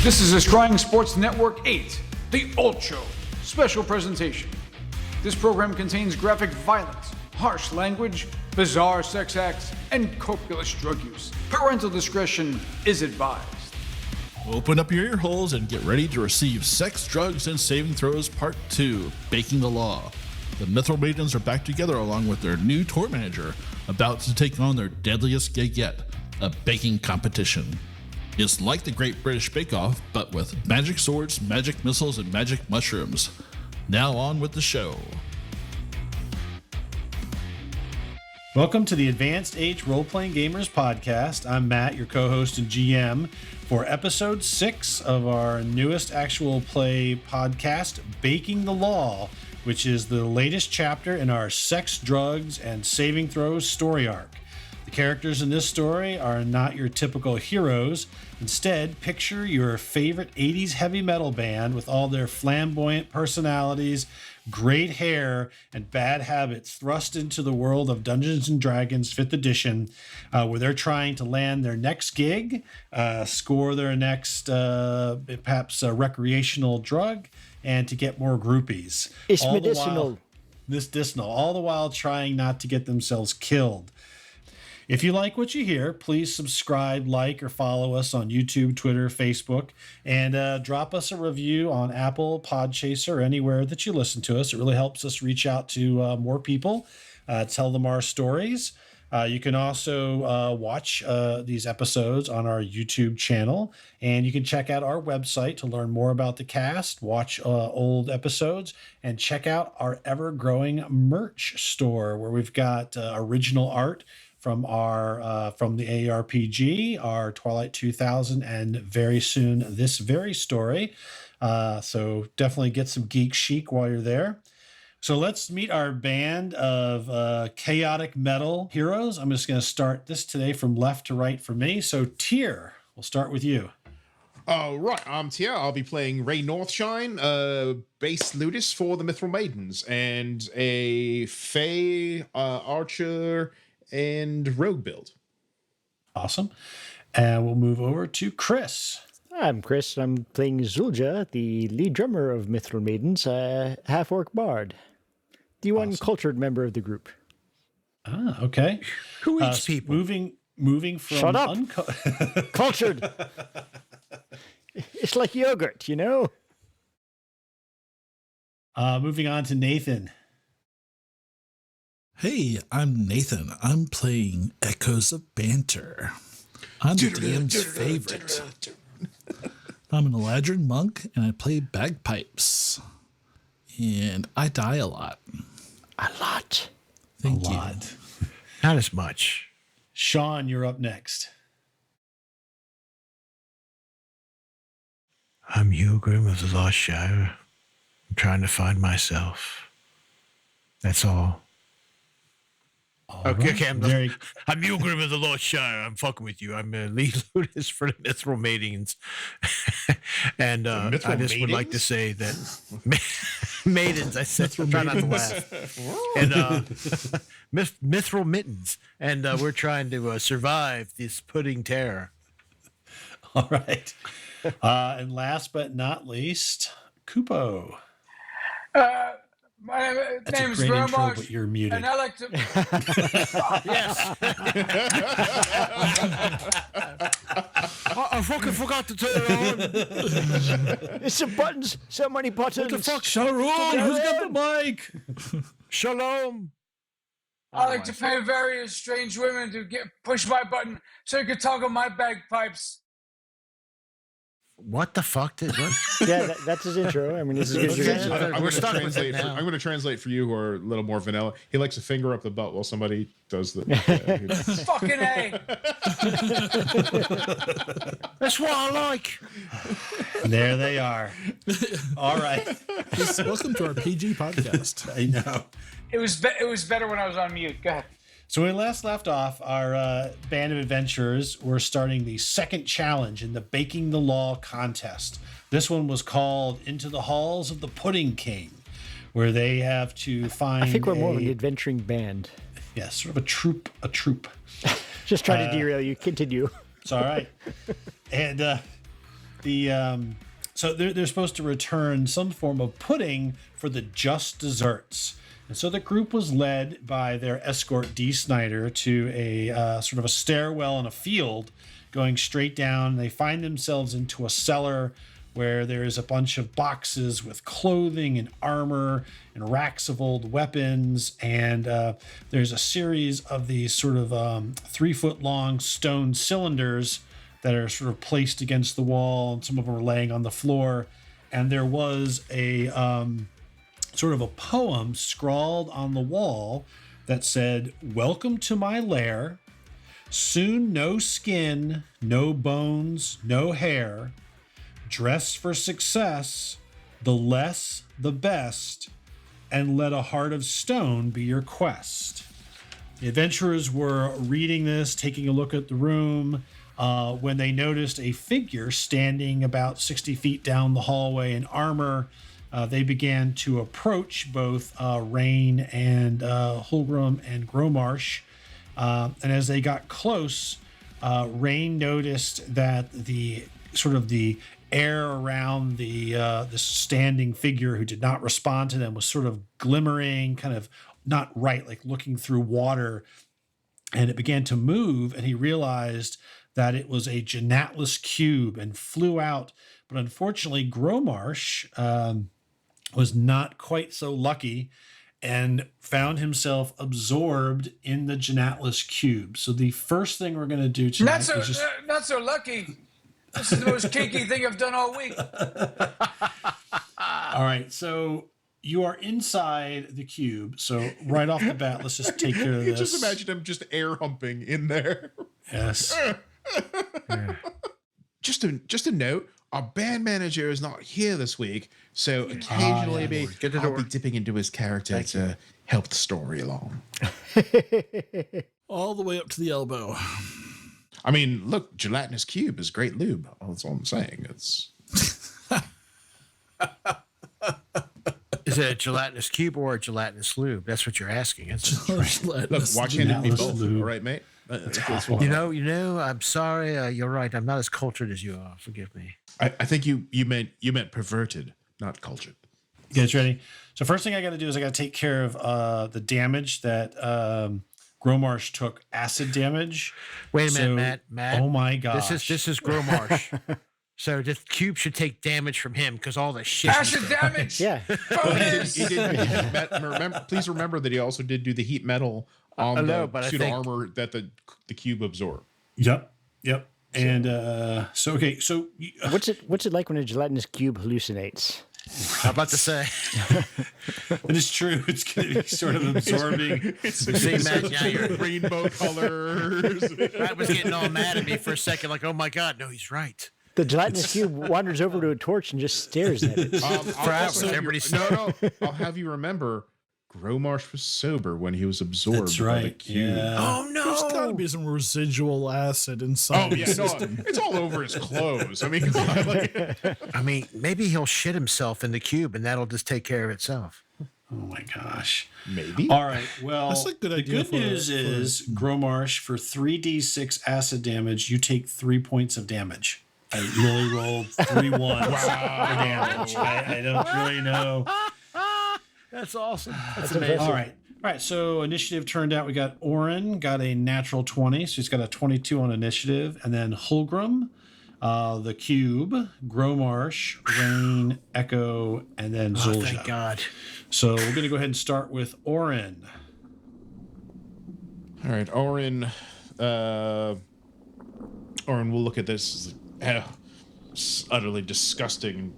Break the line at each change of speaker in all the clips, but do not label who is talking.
This is a Scrying Sports Network 8, the Ultra special presentation. This program contains graphic violence, harsh language, bizarre sex acts, and copious drug use. Parental discretion is advised.
Open up your ear holes and get ready to receive Sex, Drugs, and Saving Throws Part 2, Baking the Law. The Mithril Maidens are back together along with their new tour manager, about to take on their deadliest gig yet, a baking competition. It's like the Great British Bake Off, but with magic swords, magic missiles, and magic mushrooms. Now on with the show.
Welcome to the Advanced Age Role-Playing Gamers podcast. I'm Matt, your co-host and GM, for episode 6 of our newest actual play podcast, Baking the Law, which is the latest chapter in our Sex, Drugs, and Saving Throws story arc. The characters in this story are not your typical heroes. Instead, picture your favorite 80s heavy metal band with all their flamboyant personalities, great hair, and bad habits thrust into the world of Dungeons & Dragons 5th edition, where they're trying to land their next gig, score their next, perhaps recreational drug, and to get more groupies.
It's medicinal.
All the while trying not to get themselves killed. If you like what you hear, please subscribe, like, or follow us on YouTube, Twitter, Facebook, and drop us a review on Apple, Podchaser, or anywhere that you listen to us. It really helps us reach out to more people, tell them our stories. You can also watch these episodes on our YouTube channel, and you can check out our website to learn more about the cast, watch old episodes, and check out our ever-growing merch store where we've got original art from the ARPG, our Twilight 2000, and very soon this very story. So definitely get some geek chic while you're there. So let's meet our band of chaotic metal heroes. I'm just going to start this today from left to right for me. So Tyr, we'll start with you.
All right, I'm Tyr. I'll be playing Ray Northshine, bass lutist for the Mithril Maidens, and a Fey archer and rogue build.
Awesome. And we'll move over to Chris.
I'm Chris. I'm playing Zulja, the lead drummer of Mithril Maidens, half-orc bard. The one cultured member of the group.
Ah, okay.
Who eats people?
Moving from...
Shut up! Cultured! It's like yogurt, you know?
Moving on to Nathan.
Hey, I'm Nathan. I'm playing Echoes of Banter. I'm the DM's favorite. I'm an Eladrin monk, and I play bagpipes. And I die a lot.
A lot.
Thank you.
Lot.
Not as much.
Sean, you're up next.
I'm Hugrim of the Lost Shire. I'm trying to find myself. That's all. Okay, I'm Hugrim of the Lost Shire. I'm fucking with you. I'm a lead lutist for the Mithril Maidens. And I just would like to say that Maidens, I said, try not to laugh. And Mithril Mittens. And we're trying to survive this pudding terror.
All right. And last but not least, Kupo.
My
That's
name's
a great intro,
Grandma,
but you're muted.
and I like to...
Yes. I fucking forgot to turn it on.
It's some buttons. So many buttons.
What the fuck?
Sharon, who's got the mic?
Shalom.
I like to pay various strange women to push my button so you can toggle my bagpipes.
What the fuck did what?
Yeah, that's his intro. I mean, this is good.
I'm going to translate for you who are a little more vanilla. He likes to finger up the butt while somebody does the...
Fucking A.
That's what I like.
There they are. All right.
Welcome to our PG podcast.
I know.
It was better when I was on mute. Go ahead.
So when we last left off, our band of adventurers were starting the second challenge in the Baking the Law contest. This one was called Into the Halls of the Pudding King, where they have to find
I think we're more of an adventuring band.
Yeah, sort of a troop. Just
trying to derail you. Continue.
It's all right. And So they're supposed to return some form of pudding for the just desserts. And so the group was led by their escort D. Snyder to a sort of a stairwell in a field going straight down. They find themselves into a cellar where there's a bunch of boxes with clothing and armor and racks of old weapons. And there's a series of these sort of 3-foot long stone cylinders that are sort of placed against the wall, and some of them are laying on the floor. And there was a sort of a poem scrawled on the wall that said, "Welcome to my lair. Soon no skin, no bones, no hair. Dress for success, the less the best, and let a heart of stone be your quest." The adventurers were reading this, taking a look at the room, when they noticed a figure standing about 60 feet down the hallway in armor. They began to approach both Rain and Hulgrim and Gromarsh. And as they got close, Rain noticed that the air around the standing figure who did not respond to them was sort of glimmering, kind of not right, like looking through water. And it began to move, and he realized that it was a Genatlous cube and flew out. But unfortunately, Gromarsh was not quite so lucky and found himself absorbed in the Genatlous cube. So the first thing we're going to do tonight is
not so lucky. This is the most kinky thing I've done all week.
All right, so you are inside the cube. So right off the bat, let's just take care of this.
Just imagine him just air humping in there.
Yes.
Just a note, our band manager is not here this week, so occasionally I'll be dipping into his character to help the story along.
All the way up to the elbow.
I mean, look, gelatinous cube is great lube. That's all I'm saying. It's
Is it a gelatinous cube or a gelatinous lube? That's what you're asking.
look, why can't it be both? All right, mate.
You know. I'm sorry. You're right. I'm not as cultured as you are. Forgive me.
I think you meant perverted, not cultured.
You guys ready? So first thing I got to do is I got to take care of the damage that Gromarsh took. Acid damage.
Wait a minute, Matt.
Oh my gosh.
This is Gromarsh. So the cube should take damage from him because all the shit.
Acid damage.
Yeah.
He did. Please remember that he also did do the heat metal on the suit of armor that the cube absorbed.
Yep. And so
What's it like when a gelatinous cube hallucinates?
I'm about to say.
it is true. It's going to be sort of absorbing.
See, Matt, now you're
rainbow colors.
Matt was getting all mad at me for a second, like, oh my God, no, he's right.
The gelatinous cube wanders over to a torch and just stares at it.
I'll have you remember, Gromarsh was sober when he was absorbed.
That's right.
By the cube.
Yeah.
Oh no!
There's got to be some residual acid inside.
Oh yeah, no, it's all over his clothes. I mean,
maybe he'll shit himself in the cube, and that'll just take care of itself.
Oh my gosh.
Maybe.
All right. Well,
That's a good
the
idea
good news is, Gromarsh, for 3d6 acid damage, you take 3 points of damage. I literally rolled 3 ones for damage. I don't really know.
That's awesome.
That's amazing.
All right. So initiative turned out. We got Orin got a natural 20, so he's got a 22 on initiative, and then Hulgrim, the cube, Gromarsh, Rain, Echo, and then Zulja.
Thank God.
So we're going to go ahead and start with Orin.
all right, Orin. Orin will look at this. It's utterly disgusting.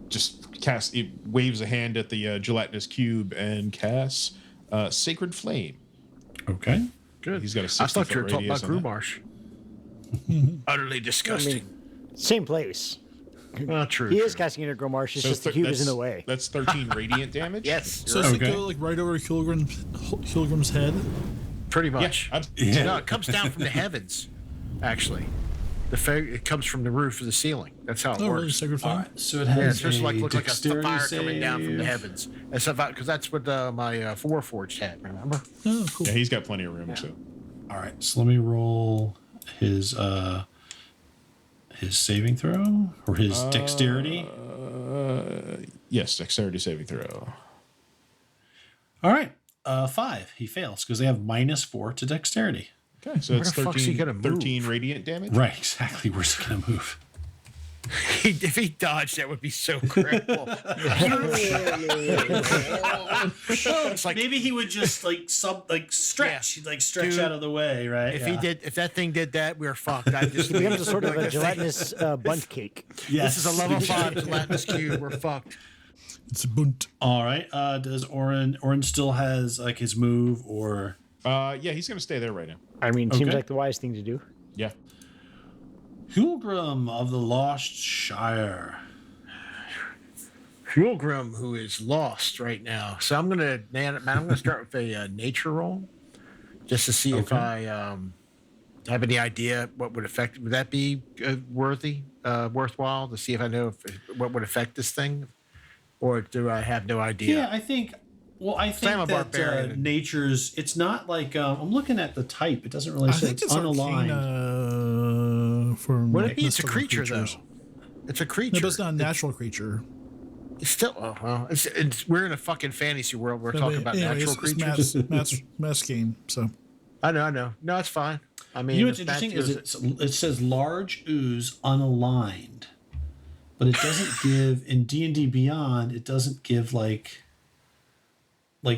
Just he waves a hand at the gelatinous cube and casts Sacred Flame.
Okay.
Good.
He's got a 60
I thought you were talking about
radius on that.
Gromarsh. Utterly disgusting.
Same place.
True.
He is casting it at Gromarsh. It's just the cube is in the way.
That's 13 radiant damage.
Yes.
So does it go like right over Kilgrim's head?
Pretty much.
Yeah.
No, it comes down from the heavens, actually. It comes from the roof of the ceiling. That's how it
Oh,
works.
really? Sacred
All
Flame?
right. So it
Yeah,
has
it's supposed to look like a
dexterity
fire coming down from the
save.
heavens. Because that's what my Warforged had, remember?
Oh, cool.
Yeah, he's got plenty of room. So
All right. So let me roll his his saving throw or his dexterity?
Yes, dexterity saving throw.
All right. 5. He fails because they have -4 to dexterity.
Okay, so it's
the fuck's he gonna
13
move?
radiant damage.
Right, exactly. Where's he going to move?
If he dodged, that would be so critical. It's like,
Maybe he would just stretch. He'd stretch
Dude,
out of the way, right?
if that thing did that, we were fucked. I just
He becomes a sort of a gelatinous bundt cake.
Yes.
This is a level 5 gelatinous cube. We're fucked.
It's a bunt.
All right. Does Orin still has his move or?
Yeah, he's gonna stay there right now.
I mean, seems
Okay.
like the wise thing to do.
Yeah.
Pilgrim of the Lost Shire.
Pilgrim, who is lost right now. So I'm gonna start with a nature roll, just to see if I have any idea what would affect. Would that be worthwhile to see if I know what would affect this thing, or do I have no idea?
Yeah, I think. Well, I think
I'm a
that
barbarian.
nature's. It's not like I'm looking at the type. It doesn't really
I
say
think
it's
it's
unaligned.
Arcana for
Would it be? It's a
mystical
creature
creatures.
though. It's a creature.
No, but it's not a natural creature.
It's still. Oh, well, we're in a fucking fantasy world. We're talking about
Anyway,
natural
it's
creatures.
mass game. So
I know. No, it's fine. I mean,
You know what's
if that
interesting is
goes-
it says large ooze unaligned, but it doesn't give in D&D Beyond. It doesn't give like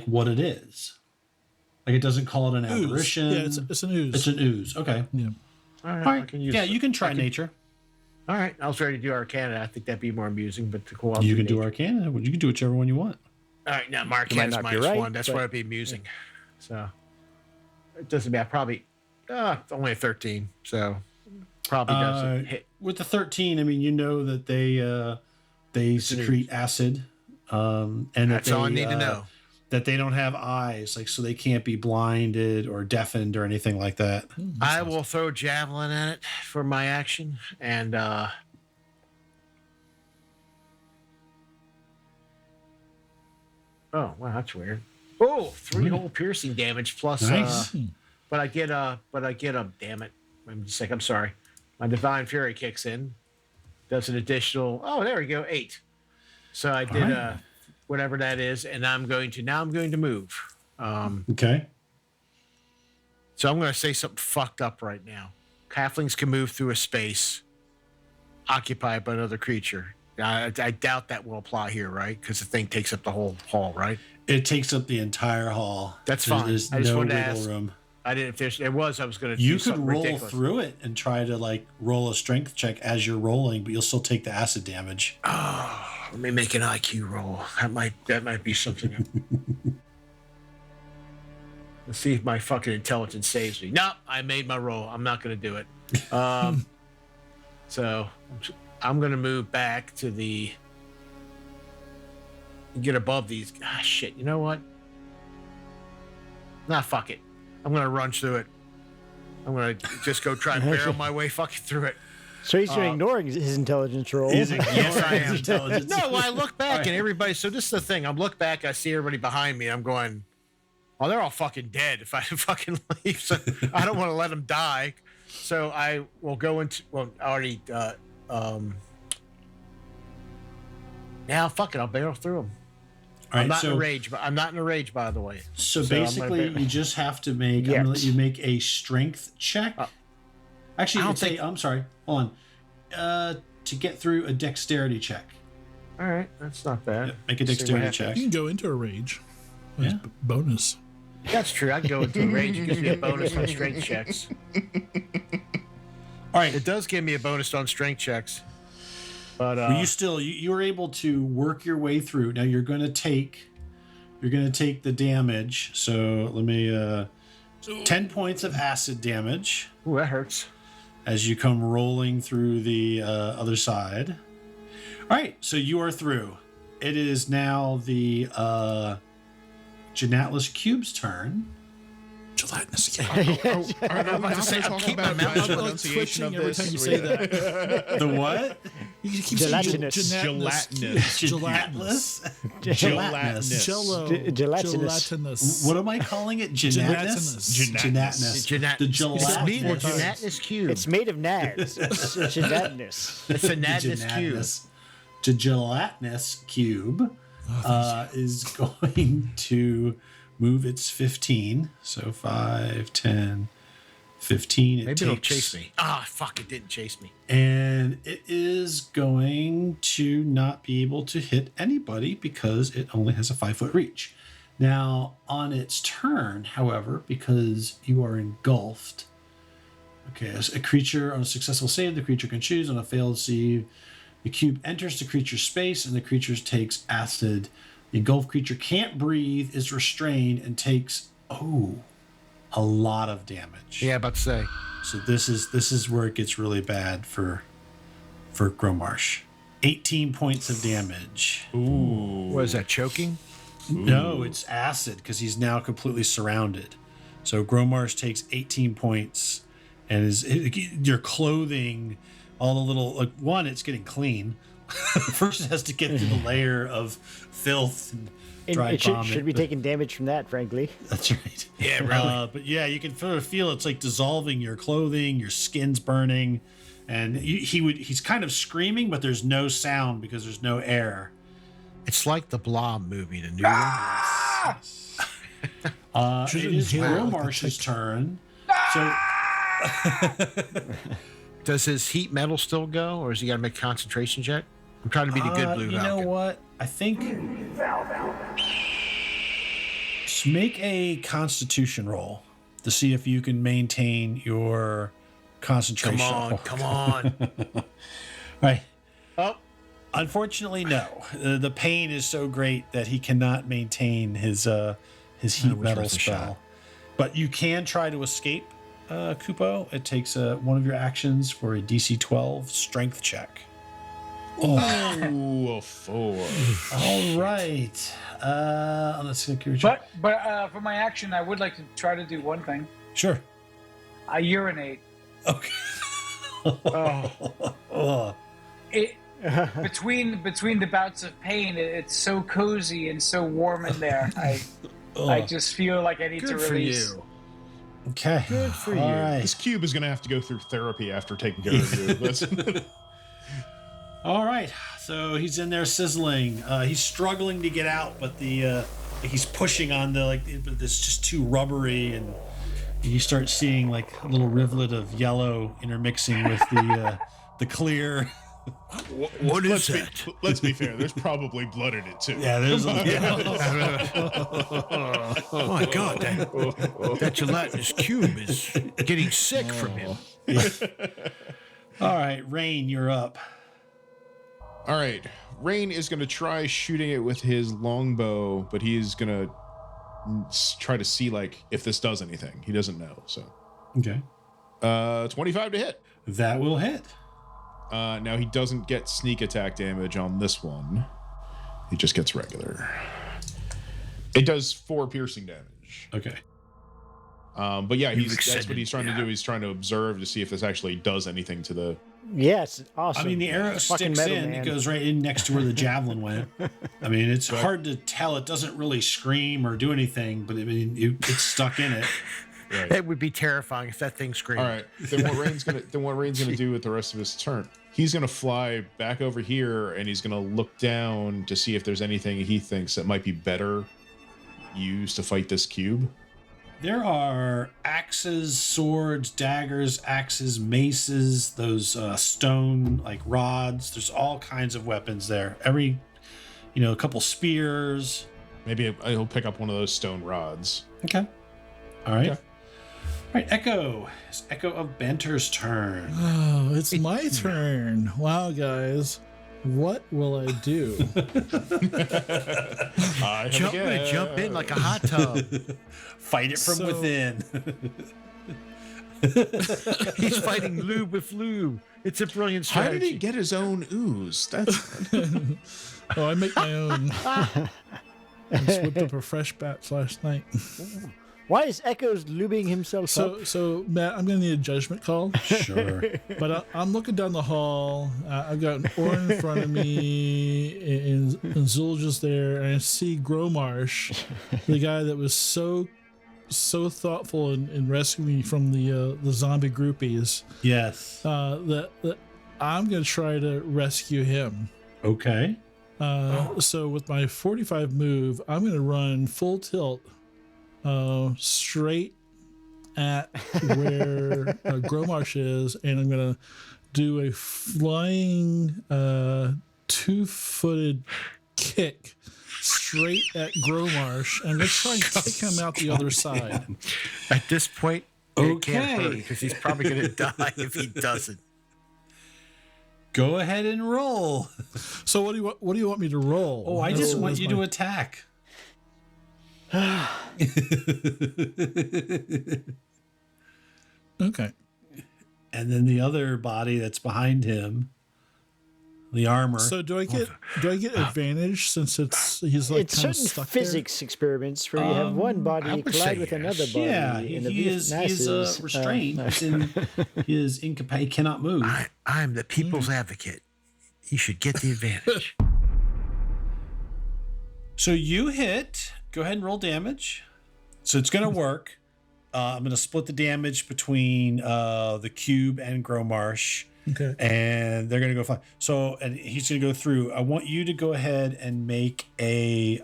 what it is. Like it doesn't call it an
ooze.
apparition.
Yeah, it's an ooze.
It's an ooze. Okay.
yeah.
all right,
All
I
right.
can use
Yeah,
it.
you can try nature.
All right, I was ready to do Arcana. I think that'd be more amusing, but cool.
You can do Arcana. You can do whichever one you want.
All right, now my
might
Arcana's
not be
-1.
right,
That's
but-
why it'd be amusing. So it doesn't matter. Probably it's only a 13, so probably doesn't hit.
With the 13, I mean, you know that they secrete acid, and
That's
that
all I
they,
need to know.
That they don't have eyes, so they can't be blinded or deafened or anything like that.
I will throw javelin at it for my action, and oh wow, that's weird. Oh, 3-hole piercing damage plus.
Nice.
But I get a. Damn it! I'm sorry. My divine fury kicks in, does an additional. Oh, there we go, 8. So I did
right.
whatever that is, and I'm going to move.
Okay.
So I'm going to say something fucked up right now. Halflings can move through a space occupied by another creature. I doubt that will apply here, right? Because the thing takes up the whole hall, right?
It takes up the entire hall.
That's fine.
There's
I just
no
wanted to
wiggle
ask.
room.
I didn't. If there was, I was going to.
You
do
could
something
roll
ridiculous.
through it and try to roll a strength check as you're rolling, but you'll still take the acid damage.
Let me make an IQ roll. That might be something. Let's see if my fucking intelligence saves me. No, I made my roll. I'm not going to do it. So I'm going to move back to get above these. Ah, shit. You know what? Nah, fuck it. I'm going to run through it. I'm going to just go try and barrel my way fucking through it.
So he's ignoring his intelligence roll.
Yes, I am. Intelligence.
No, I look back and everybody. So this is the thing. I look back. I see everybody behind me. I'm going, oh, they're all fucking dead if I fucking leave. So I don't want to let them die. So I will go into. Well, I already. Now, fuck it. I'll barrel through them.
All
I'm
right,
not in
so
a rage, but I'm not in a rage, by the way.
so
I'm gonna
basically,
barrel-
you just have to make. I'm
Yes.
gonna let you make a strength check. Actually,
I don't
it's a. I'm sorry. Hold on. To get through a dexterity check.
All right, that's not bad.
Yeah, make a
See what
dexterity
happens.
check.
You can go into a rage. As
Yeah.
bonus.
That's true. I can go into a rage. It gives me a bonus on strength checks.
All right.
It does give me a bonus on strength checks. But
Well, you were able to work your way through. Now you're going to take the damage. So let me 10 points of acid damage
ooh, that hurts.
as you come rolling through the other side. All right, so you are through. It is now the Genatlous Cube's turn.
Gelatinous.
Are we not going to talk about the actual pronunciation of
every
this?
time you say that.
The what?
You keep
Gelatinous.
saying
Gelatinous.
Gelatinous.
Gelatinous.
Jello.
Gelatinous.
Gelatinous.
What am I calling it? Genatlous?
Gelatinous.
The
It's made of
gelatinous.
Genatlous cube.
It's made of nads. It's gelatinous.
It's a Nadness cube.
The gelatinous cube is going to move its 15. So 5, 10, 15.
Maybe it'll chase me. Ah, fuck! It didn't chase me.
And it is going to not be able to hit anybody because it only has a 5-foot reach. Now, on its turn, however, because you are engulfed, okay, as a creature on a successful save, the creature can choose. On a failed save, the cube enters the creature's space and the creature takes acid. The engulfed creature can't breathe, is restrained, and takes, a lot of damage.
Yeah, about to say.
So this is where it gets really bad for Gromarsh. 18 points of damage.
What is that? Choking?
No, it's acid because he's now completely surrounded. So Gromarsh takes 18 points, and your clothing, all the little it's getting clean. First, it has to get through the layer of filth and dry
It
vomit.
should be taking damage from that, frankly.
That's right.
Yeah, really.
But yeah, you can sort of feel it's like dissolving your clothing, your skin's burning, and he's kind of screaming, but there's no sound because there's no air.
It's like the Blob movie, the new one.
It is Gromarsh's turn. So
Does his heat metal still go, or has he got to make a concentration check? I'm trying to be the good blue
you know
Falcon.
what? I think just make a Constitution roll to see if you can maintain your concentration.
Come on.
Right.
Oh,
Unfortunately, no. The pain is so great that he cannot maintain his heat metal
worth a
spell.
shot.
But you can try to escape, Kupo. It takes one of your actions for a DC 12 strength check.
Oh, a 4.
All right. Let's see.
But for my action, I would like to try to do one thing.
Sure.
I urinate.
Okay.
It between the bouts of pain, it's so cozy and so warm in there. I just feel like I need to
good for
release.
you.
Okay.
Good for you.
All right.
This cube is going to have to go through therapy after taking care of you. That's-
All right. So he's in there sizzling. He's struggling to get out, but he's pushing on but it's just too rubbery, and you start seeing like a little rivulet of yellow intermixing with the clear.
What is that?
Let's be fair. There's probably blood in it too.
Yeah, there's
Oh my God, that gelatinous cube is getting sick from him.
All right, Rain, you're up.
All right. Rain is going to try shooting it with his longbow, but he is going to try to see if this does anything. He doesn't know. So,
Okay.
25 to hit.
That will hit.
Now he doesn't get sneak attack damage on this one. He just gets regular. It does 4 piercing damage.
Okay.
But yeah, that's what he's trying to do. He's trying to observe to see if this actually does anything to the.
Yes, awesome.
I mean, the arrow
Fucking
sticks
metal,
in.
man.
It goes right in next to where the javelin went. I mean, it's hard to tell. It doesn't really scream or do anything, but I mean, it's stuck in it.
Right.
It would be terrifying if that thing screamed.
All right. Then what Rain's gonna do with the rest of his turn? He's gonna fly back over here and he's gonna look down to see if there's anything he thinks that might be better used to fight this cube.
There are axes, swords, daggers, axes, maces, those stone rods. There's all kinds of weapons there. A couple spears.
Maybe he'll pick up one of those stone rods.
Okay. All right.
Okay.
All right, Echo. It's Echo of Benter's turn.
Oh, it's my turn. Wow, guys. What will I do?
Jump in like a hot tub.
Fight it from within.
He's fighting lube with lube. It's a brilliant
How
strategy.
did he get his own ooze? That's
Oh, I make my own. I just whipped up a fresh batch last night.
Why is Echoes lubing himself up?
So Matt, I'm gonna need a judgment call.
Sure.
But I'm looking down the hall. I've got Orin in front of me, and Zulja's there, and I see Gromarsh, the guy that was so thoughtful in rescuing me from the zombie groupies.
Yes.
That I'm gonna try to rescue him.
Okay.
So with my 45 move, I'm gonna run full tilt, straight at where Gromarsh is, and I'm gonna do a flying 2-footed kick straight at Gromarsh, and let's try and kick him out the other side.
At this point, it can't hurt
Okay.
because he's probably going to die if he doesn't.
Go ahead and roll.
So what do you want me to roll?
Oh, I just want you to attack.
Okay.
And then the other body that's behind him, the armor.
So do I get advantage since he's like
It's
kind of
certain
stuck
physics experiments where you have one body
would
collide
say
with
yes.
another body.
Yeah,
in the
he is restrained. He's in his incapacity. He cannot move.
I'm the people's advocate. You should get the advantage.
So you hit. Go ahead and roll damage. So it's going to work. I'm going to split the damage between the cube and Gromarsh.
Okay.
And they're going to go fine. So, and he's going to go through. I want you to go ahead and make a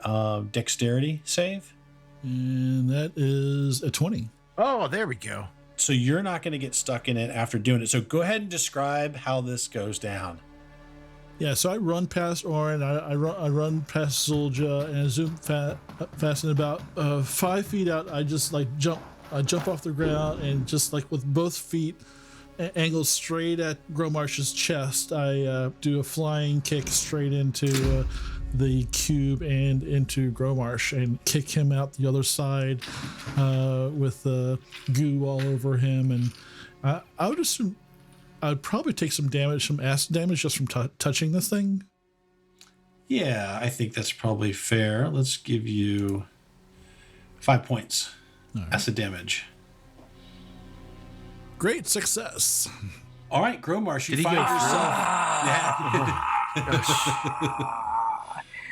dexterity save.
And that is a 20.
Oh, there we go.
So you're not going to get stuck in it after doing it. So go ahead and describe how this goes down.
Yeah, so I run past Orin, I run past Zulja, and I zoom fast, and about 5 feet out, I just like jump off the ground, and just like with both feet angled straight at Gromarsh's chest, I do a flying kick straight into the cube and into Gromarsh, and kick him out the other side with goo all over him. And I would assume I'd probably take some damage, some acid damage, just from touching this thing.
Yeah, I think that's probably fair. Let's give you 5 points.
Right.
Acid damage.
Great success.
All right, Gromarsh, you
Did he
find
go
yourself.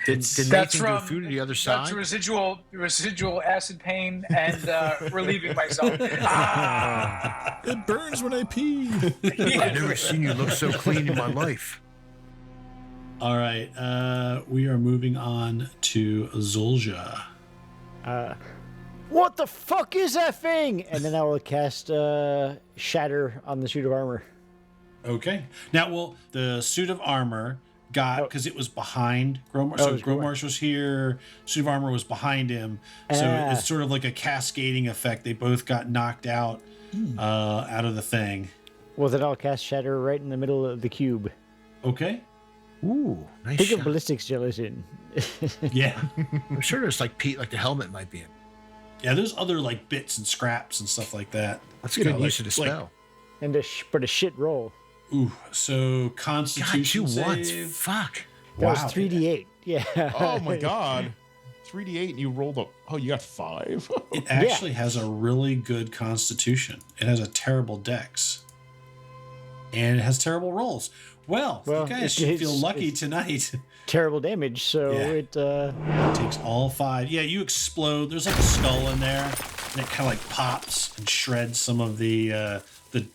Did
That's
Nathan go
from
through to the other
that's
side?
residual acid pain and relieving myself.
It burns when I pee.
I've never seen you look so clean in my life.
All right, we are moving on to Zulja.
What the fuck is that thing? And then I will cast Shatter on the suit of armor.
Okay. Now, well, the suit of armor got, because it was behind Gromarsh. So Gromarsh was here, suit of armor was behind him. So it's sort of like a cascading effect. They both got knocked out of the thing.
Well, then I'll cast Shatter right in the middle of the cube.
Okay.
Ooh, nice
Think
shot.
of ballistics gelatin.
Yeah.
I'm sure there's like the helmet might be in.
Yeah, there's other like bits and scraps and stuff like that.
That's a good use of the
like-
spell.
And but a shit roll.
Ooh, so
God,
Constitution
2 once.
save.
Fuck.
That was
Wow.
3d8. Yeah.
Oh my god. 3d8 and you rolled up. Oh, you got 5.
It actually has a really good Constitution. It has a terrible Dex, and it has terrible rolls. Well, you guys should feel lucky tonight.
Terrible damage, so
Yeah.
it
It takes all 5. Yeah, you explode. There's like a skull in there, and it kind of like pops and shreds some of the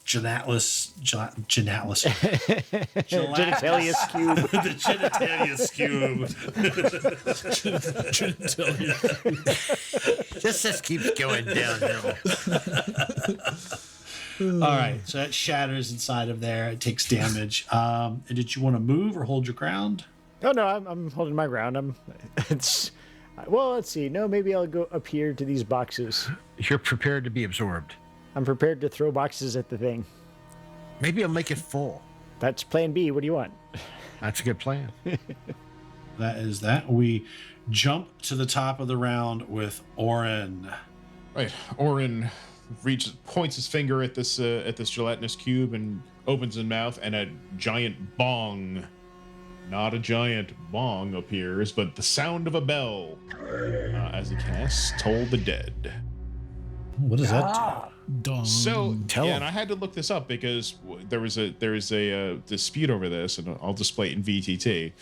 Genatlous
Genitalious cube.
the Genitalious cube.
This just keeps going downhill.
All right, so that shatters inside of there. It takes damage. And did you want to move or hold your ground?
Oh no, I'm holding my ground. Well, let's see. No, maybe I'll go up here to these boxes.
You're prepared to be absorbed.
I'm prepared to throw boxes at the thing.
Maybe I'll make it full.
That's plan B. What do you want?
That's a good plan.
That is that. We jump to the top of the round with Orin.
Right. Orin points his finger at this gelatinous cube and opens his mouth, and a giant bong, not a giant bong, appears, but the sound of a bell as he casts Toll the Dead.
What does that
Dong.
So and I had to look this up because there is a dispute over this, and I'll display it in VTT.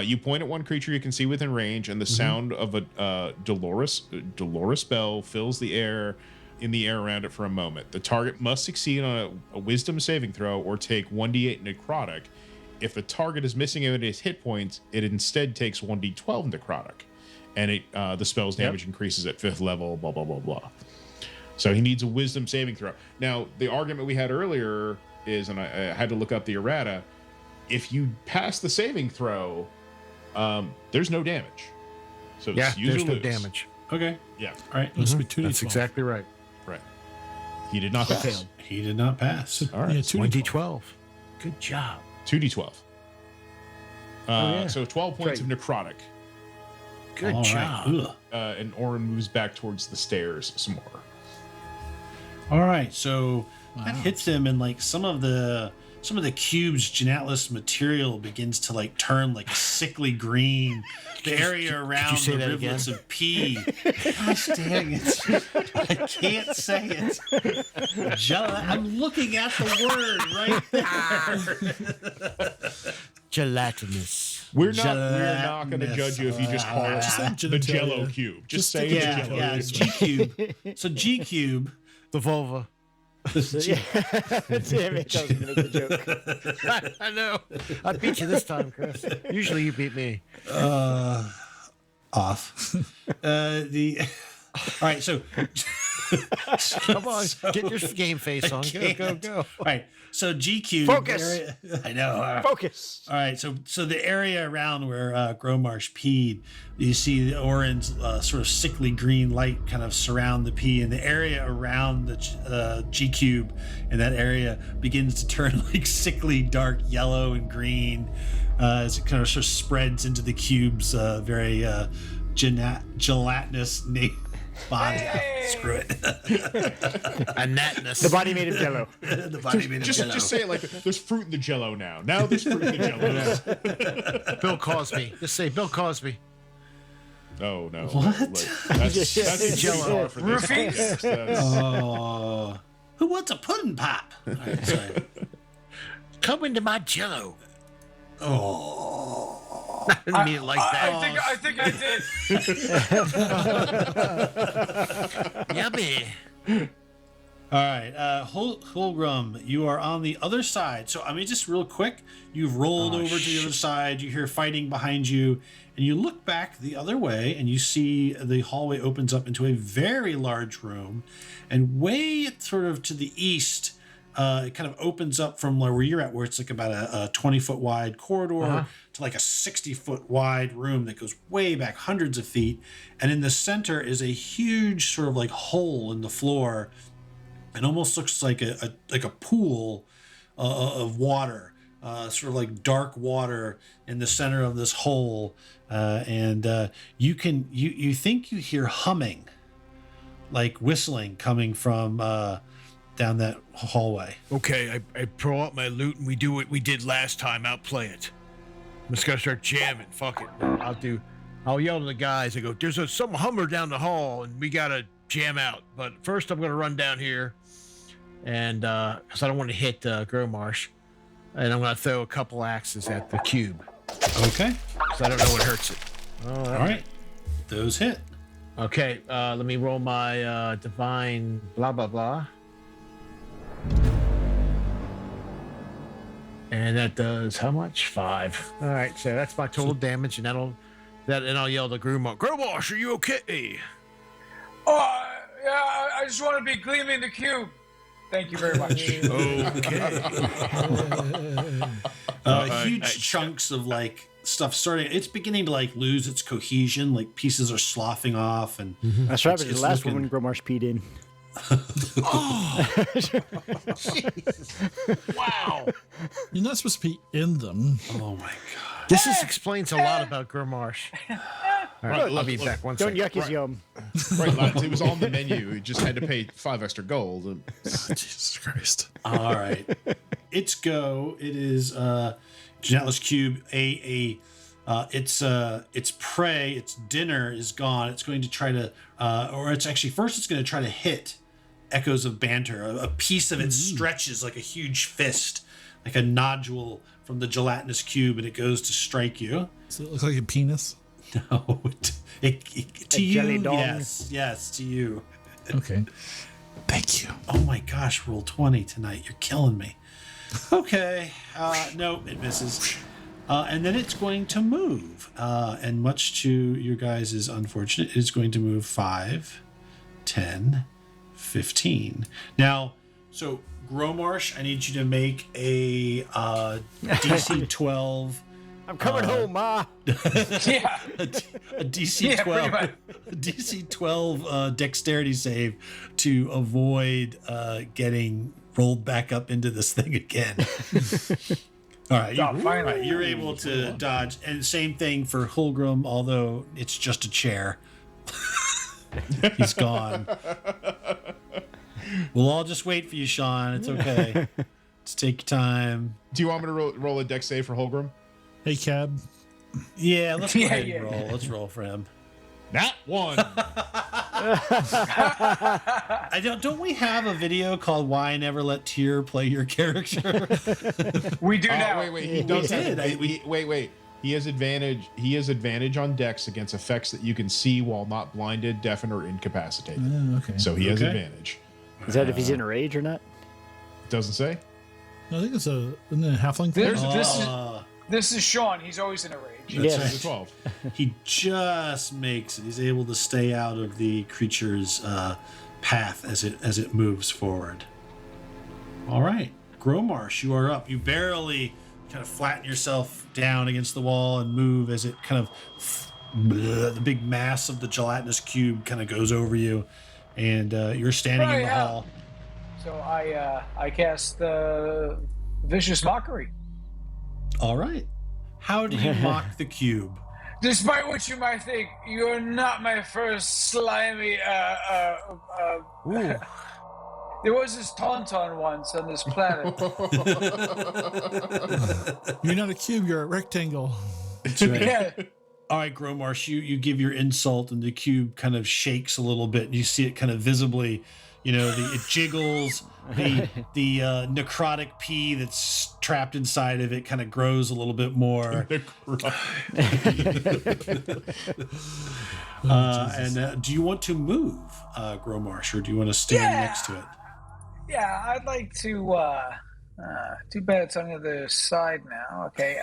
You point at one creature you can see within range, and the sound of a Dolores bell fills the air around it for a moment. The target must succeed on a Wisdom saving throw or take 1d8 necrotic. If the target is missing any of its hit points, it instead takes 1d12 necrotic, and the spell's damage increases at 5th level. Blah blah blah blah. So he needs a Wisdom saving throw. Now, the argument we had earlier is, and I had to look up the errata, if you pass the saving throw, there's no damage. So it's use
there's
or
no
lose.
damage.
Okay.
Yeah.
All right.
Must be 2d12.
That's exactly right.
Right. He did not pass.
He did not pass.
All right.
Yeah,
1d12. Good job.
2d12.
yeah.
So 12 points of necrotic.
Good
All
job.
right. Ugh.
And Orin moves back towards the stairs some more.
All right, so that hits him, and like some of the cube's Genatlous material begins to like turn like a sickly green. The area around
say
the
that
rivulets of pee. Gosh dang it! I can't say it. I'm looking at the word right there.
Gelatinous.
We're not going to judge you if you just call it the Jello cube. Just say the Jello
Yeah,
cube.
it's G cube. So G cube.
The vulva.
Damn it, I was gonna make the joke.
I know. I beat you this time, Chris. Usually you beat me.
Off. All right, so
Come on, get your game face on. Go.
All right, so G cube.
Focus.
I know.
Focus.
All right, so the area around where Gromarsh peed, you see the orange, sort of sickly green light kind of surround the pee, and the area around the G cube in that area begins to turn like sickly dark yellow and green as it kind of sort of spreads into the cube's very gelatinous body. Screw it.
A natness.
The body made of jello.
The body made of jello.
Just say it like there's fruit in the Jello now. Now there's fruit in the Jello.
Bill Cosby. Just say Bill Cosby.
Oh no!
What?
That's
Jello.
for this podcast. That's-
Oh, who wants a pudding pop? All right, sorry.
Come into my jello.
Oh.
I didn't mean it like that.
I think I did.
Yummy.
All right, Hulgrim, you are on the other side. So I mean, just real quick, you've rolled over to the other side. You hear fighting behind you, and you look back the other way, and you see the hallway opens up into a very large room, and way sort of to the east, it kind of opens up from where you're at, where it's like about a 20-foot wide corridor to like a 60-foot wide room that goes way back hundreds of feet, and in the center is a huge sort of like hole in the floor. It almost looks like a pool of water, sort of like dark water in the center of this hole, and you think you hear humming, like whistling coming from down that hallway.
Okay, I throw out my loot and we do what we did last time. Outplay it. I'm just gonna start jamming. Fuck it. I'll yell to the guys. I go, there's some hummer down the hall and we gotta jam out. But first I'm gonna run down here. And because I don't want to hit Gromarsh, and I'm going to throw a couple axes at the cube.
Okay.
Because I don't know what hurts it.
All right. Those hit.
Okay, let me roll my divine blah, blah, blah. And that does how much? 5. All right, so that's my total damage, and and I'll yell to Gromarsh, are you okay?
Oh, yeah, I just want to be gleaming the cube. Thank you very much.
Huge chunks of like stuff it's beginning to like lose its cohesion, like pieces are sloughing off, and
That's right, but the
it's
last
looking-
one Gromarsh peed in.
Wow.
You're not supposed to be in them.
Oh my god.
This explains a lot about Gromarsh. All right, I'll be back.
Don't yuck his yum.
right, lads. It was on the menu. You just had to pay 5 extra gold.
Jesus Christ.
All right. It's go. It is Genatlous cube. Its prey, its dinner is gone. It's going to try to, or it's actually first. It's going to try to hit echoes of banter. A piece of it stretches like a huge fist, like a nodule from the gelatinous cube, and it goes to strike you.
Does it look like a penis?
No, to you,
jelly dong.
yes, to you.
Okay. Thank you.
Oh my gosh, roll 20 tonight. You're killing me. Okay. No, it misses. And then it's going to move. And much to your guys' unfortunate, it's going to move 5, 10, 15. Now, so Gromarsh, I need you to make a DC 12.
I'm coming home, Ma.
Yeah.
A DC 12, a DC 12 dexterity save to avoid getting rolled back up into this thing again. All right, you're able to dodge, and same thing for Hulgrim, although it's just a chair. He's gone. We'll all just wait for you, Sean. It's okay. Just take your time.
Do you want me to roll a dex save for Holgrim?
Hey, Cab.
Yeah, let's go ahead and roll. Let's roll for him.
Not one.
Don't we have a video called "Why I Never Let Tyr Play Your Character"?
We do now.
Wait. He does wait. He has advantage. He has advantage on dex against effects that you can see while not blinded, deafened, or incapacitated.
Okay.
So he has advantage.
Is that if he's in a rage or not?
Doesn't say.
I think it's a halfling thing.
This is Sean. He's always in a rage.
Yeah.
That's 12.
He just makes it. He's able to stay out of the creature's path as it moves forward. All right, Gromarsh, you are up. You barely kind of flatten yourself down against the wall and move as it kind of the big mass of the gelatinous cube kind of goes over you, and you're standing in the hall.
So I cast Vicious Mockery.
All right. How do you mock the cube?
Despite what you might think, you're not my first slimy. There was this tauntaun once on this planet.
You're not a cube, you're a rectangle.
That's right.
Yeah.
All right, Gromarsh, you give your insult, and the cube kind of shakes a little bit. You see it kind of visibly, it jiggles. The necrotic pea that's trapped inside of it kind of grows a little bit more. Do you want to move, Gromarsh, or do you want to stand next to it?
Yeah, I'd like to. Too bad it's on the other side now. Okay.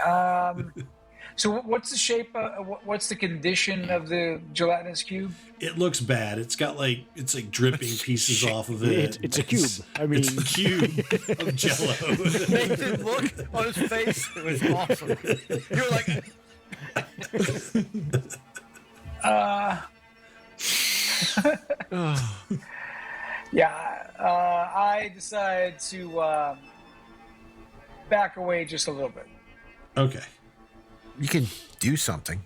So what's the shape? What's the condition of the gelatinous cube?
It looks bad. It's like dripping pieces off of it.
It's a cube. I mean,
it's a cube of Jello.
Nathan, look on his face. It was awesome. You're like,
I decided to back away just a little bit.
Okay.
you can do something.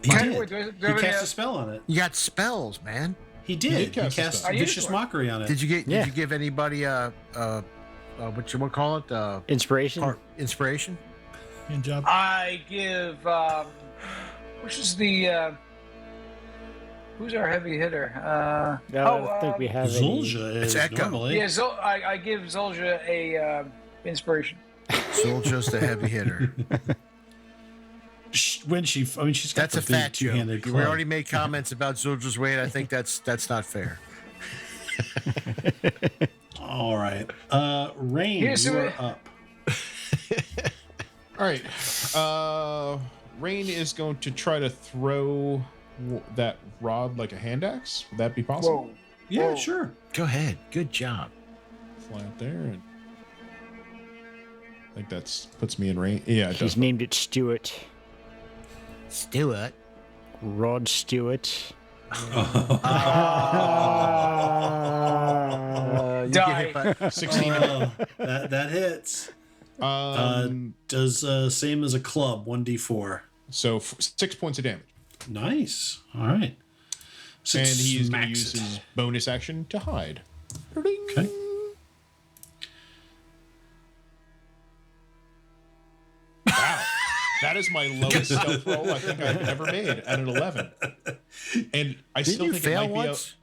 He
Wait,
did.
do
He
we
cast
have-
a spell on it.
You got spells, man.
He did. He
cast a
cast
spell.
Vicious
I used
Mockery on it.
Did you get?
Yeah.
Did you give anybody what you call it?
Inspiration?
Inspiration.
Good job.
I give which is the who's our heavy hitter?
No, I don't think we have any.
Zulja is
Echo.
normally.
Yeah, I give Zolja a inspiration.
Soldier's the heavy hitter.
When she's got
That's
the
a
big
fat joke.
two-handed
We
club.
already made comments about Soldier's weight. I think that's not fair.
All right. Rain,
Here's
you
who-
are up.
All right. Rain is going to try to throw that rod like a hand axe. Would that be possible?
Whoa.
Yeah,
Whoa.
sure.
Go ahead. Good job.
Fly up there. And I think that's puts me in range. Yeah, it
He's
does.
named it Stewart.
Stewart.
Rod Stewart.
You get
Die.
hit by
16.
That hits.
Um,
Same as a club, 1d4.
so 6 points of damage.
Nice. All right. So
And
it
he's going to
smacks
use
it.
his bonus action to hide.
Okay.
Wow. That is my lowest stealth roll I think I've ever made at an 11. And I still
you
think
fail
it might
once?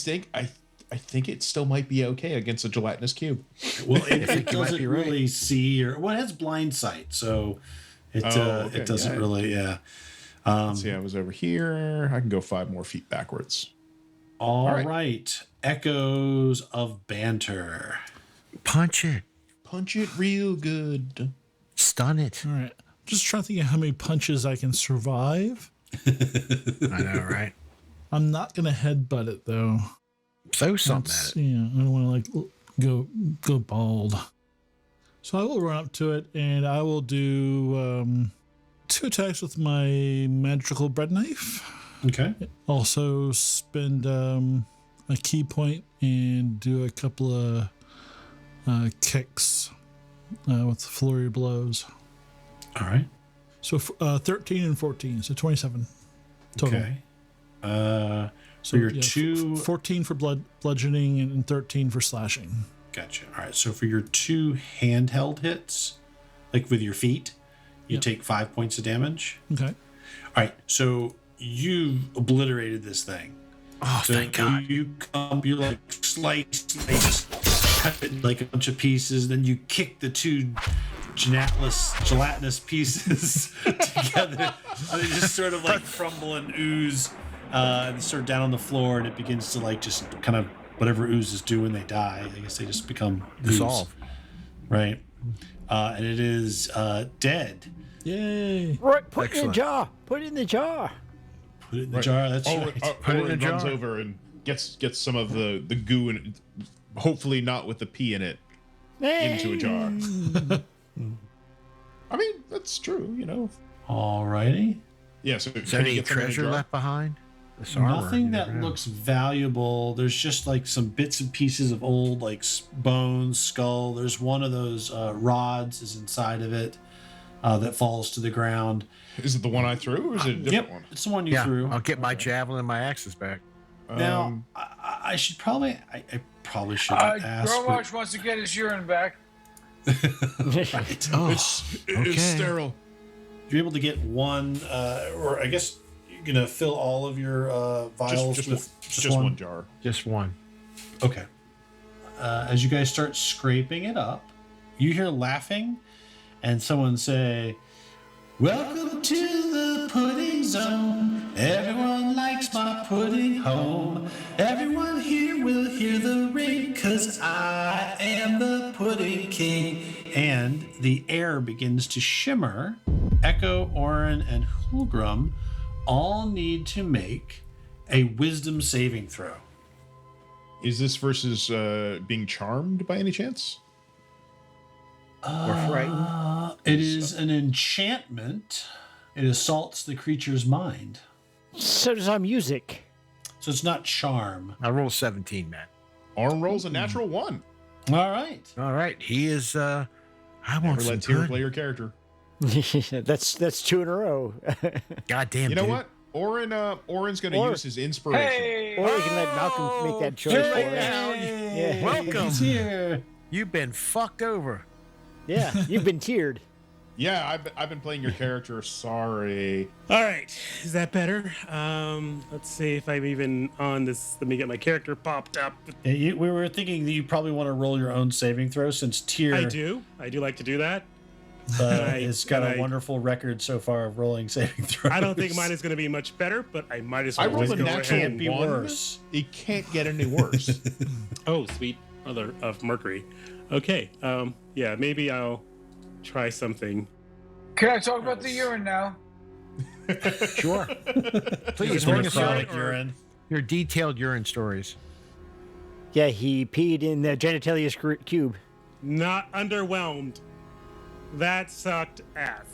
be I I think it still might be okay against a gelatinous cube.
Well, it doesn't really see, or it has blind sight, so it doesn't really. Yeah.
Let's see, I was over here. I can go 5 more feet backwards.
All right. Echoes of banter.
Punch it.
Punch it real good.
Stun it.
All right. Just trying to think of how many punches I can survive.
I know, right?
I'm not going to headbutt it, though.
Throw something at it.
Yeah, I don't want to, go bald. So I will run up to it, and I will do 2 attacks with my magical bread knife.
Okay.
Also spend a key point and do a couple of kicks with flurry blows.
All right.
So 13 and 14, so 27 total.
Okay.
So
your 2...
14 for bludgeoning and 13 for slashing.
Gotcha. All right. So for your 2 handheld hits, like with your feet, you take 5 points of damage.
Okay.
All right. So you obliterated this thing.
Oh,
So
thank God.
you like slice, cut it like a bunch of pieces. Then you kick the 2 gelatinous pieces together. And they just sort of like crumble and ooze, and sort of down on the floor, and it begins to like just kind of whatever oozes do when they die. I guess they just become
Dissolve.
ooze. Right. And it is dead.
Yay.
Right, put it in
Excellent.
the jar. Put it in the jar.
Put it in the jar. That's right.
Put it in a
Orin runs
jar.
over and gets some of the goo, and hopefully not with the pee in it, into a jar. I mean, that's true, you know.
All righty.
Yeah, so
Is there any treasure left behind? This armor,
Nothing
you
that
never know.
looks valuable. There's just like some bits and pieces of old like bones, skull. There's one of those rods is inside of it that falls to the ground.
Is it the one I threw, or is it a different
Yep,
one?
it's the one you
Yeah,
threw.
I'll get my javelin and my axes back.
Now I should probably I probably should ask.
Growash wants to get his urine back.
Right.
Oh,
It's sterile.
You're able to get one, or I guess you're gonna fill all of your vials with
just one jar.
just one.
Okay. As you guys start scraping it up, you hear laughing, and someone say, "Welcome to the pudding zone. Everyone likes my pudding home. Everyone here will hear the ring, 'cause I am the pudding king." And the air begins to shimmer. Echo, Orin, and Hulgrim all need to make a wisdom saving throw.
Is this versus being charmed by any chance?
Or frightened.
It is an enchantment. It assaults the creature's mind.
So does our music.
So it's not charm.
I roll 17, man.
Orin rolls a natural 1.
All right.
All right, he is. I want
Never
some
let Tyr
good.
play your character.
That's 2 in a row.
Goddamn,
You know
dude.
what? Orin's going to use his inspiration.
Hey!
Or we can let Malcolm make that choice for us. Yeah.
Welcome.
He's here.
You've been fucked over.
Yeah, you've been tiered.
Yeah, I've been playing your character. Sorry.
All right, is that better? Let's see if I'm even on this. Let me get my character popped up.
We were thinking that you probably want to roll your own saving throw since Tyr
I do like to do that.
has got a
I-
wonderful record so far of rolling saving throws.
I don't think mine is going to be much better, but I might as well.
I rolled
just
a
go
natural
ahead.
Can't be
1.
worse.
It can't get any worse.
Oh, sweet mother of Mercury. Okay, yeah, maybe I'll try something.
Can I talk about the urine now?
Sure. Please
It's
bring us
necrotic
your
urine.
detailed urine stories.
Yeah, he peed in the Genitalious cube.
Not underwhelmed. That sucked ass.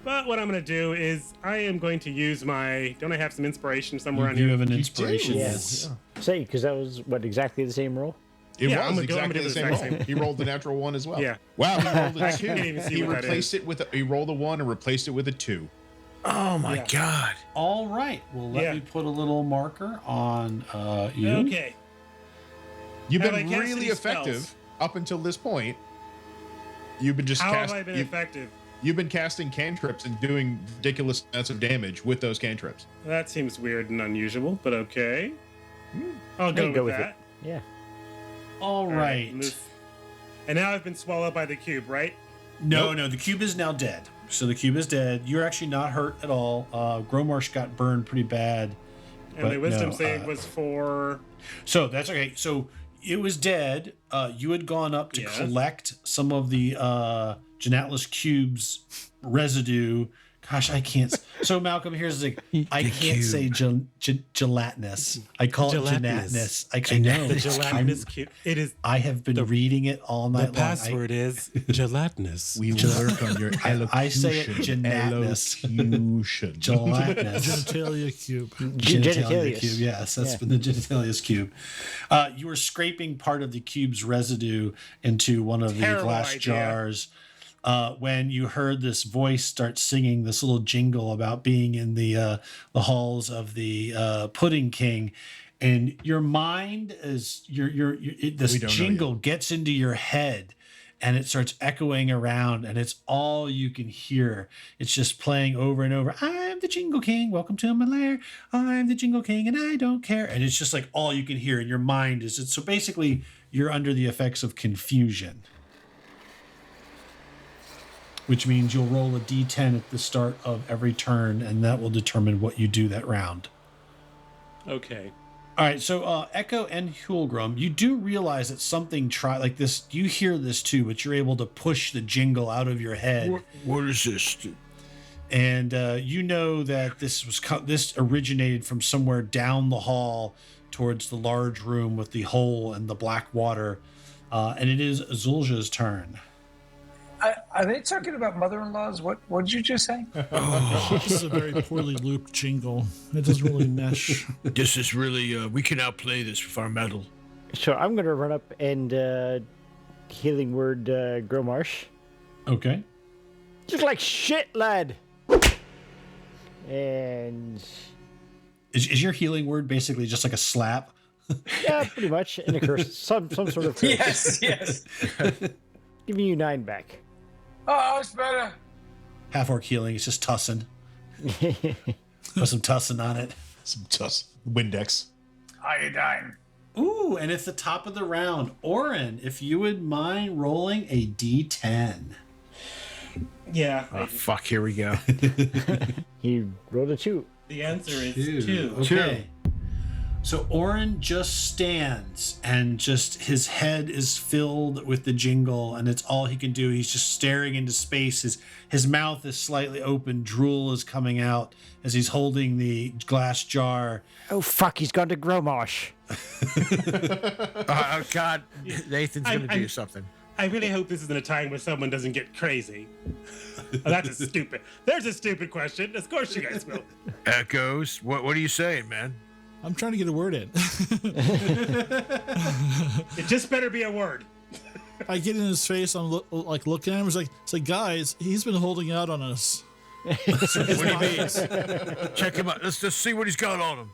But what I'm going to do is I am going to use my. Don't I have some inspiration somewhere on
You
here?
have an
You
inspiration.
do.
Yes.
Say, because that was exactly the same roll.
It
Yeah, I'm
was
gonna
exactly
do
the
the
same
exact
roll.
same.
He rolled the natural 1 as well.
Yeah.
Wow, he rolled a
I
2.
can't even see
He
what that
replaced it with he rolled a 1 and replaced it with a 2.
Oh my
Yeah.
God.
All right. Well, let
Yeah.
me put a little marker on you.
Okay.
You've
Have
been
I cast
really
any
effective
spells?
up until this point. You've been just
How have I been effective?
You've been casting cantrips and doing ridiculous amounts of damage with those cantrips.
That seems weird and unusual, but okay. I'll
I can
go with that.
Yeah.
All right.
And now I've been swallowed by the cube, right?
No, the cube is now dead. So the cube is dead. You're actually not hurt at all. Gromarsh got burned pretty bad.
And my wisdom save was for...
So that's okay. So it was dead. You had gone up to collect some of the Genatlous cube's residue. Gosh, I can't. So Malcolm, here's the thing. I can't say gelatinous. I call it Genatlous. I know.
The gelatinous cube. It is.
I have been reading it all night long.
The password is gelatinous.
We work on your elocution.
I say it Genatlous.
Elocution.
Gelatinous.
Genitalia cube.
Genitalious cube. Yes, that's been the Genitalious cube. You were scraping part of the cube's residue into one of the glass jars. When you heard this voice start singing this little jingle about being in the halls of the Pudding King, and your mind is this jingle gets into your head, and it starts echoing around, and it's all you can hear. It's just playing over and over. I'm the Jingle King. Welcome to my lair. I'm the Jingle King, and I don't care. And it's just like all you can hear, and your mind is. So basically, you're under the effects of confusion, which means you'll roll a d10 at the start of every turn, and that will determine what you do that round.
Okay.
All right, so Echo and Hulgrim, you do realize that something like this, you hear this too, but you're able to push the jingle out of your head.
What is this?
And you know that this originated from somewhere down the hall towards the large room with the hole and the black water, and it is Zulja's turn.
Are they talking about mother-in-laws? What did you just say?
This is a very poorly looped jingle. It doesn't really mesh.
This is really, we can outplay this with our metal.
So I'm going to run up and healing word Gromarsh.
Okay.
You look like shit, lad. And...
Is your healing word basically just like a slap?
Yeah, pretty much. And a curse. Some sort of curse.
Yes.
Giving you 9 back.
Oh, it's better.
Half-orc healing, it's just tussin. Put some tussin on it.
Some tuss. Windex.
Iodine.
Ooh, and it's the top of the round. Orin, if you would mind rolling a d10.
Yeah.
Oh, fuck, here we go.
He rolled a 2.
The answer is 2.
Okay. So Orin just stands, and just his head is filled with the jingle, and it's all he can do. He's just staring into space. His mouth is slightly open. Drool is coming out as he's holding the glass jar.
Oh, fuck, he's gone to Gromarsh.
Oh, God. Nathan's going to do something.
I really hope this isn't a time where someone doesn't get crazy. Oh, that's a stupid. There's a stupid question. Of course you guys will.
Echoes, what are you saying, man?
I'm trying to get a word in.
It just better be a word.
I get in his face. I'm looking at him. It's like, guys, he's been holding out on us.
What do you mean? Check him out. Let's just see what he's got on him.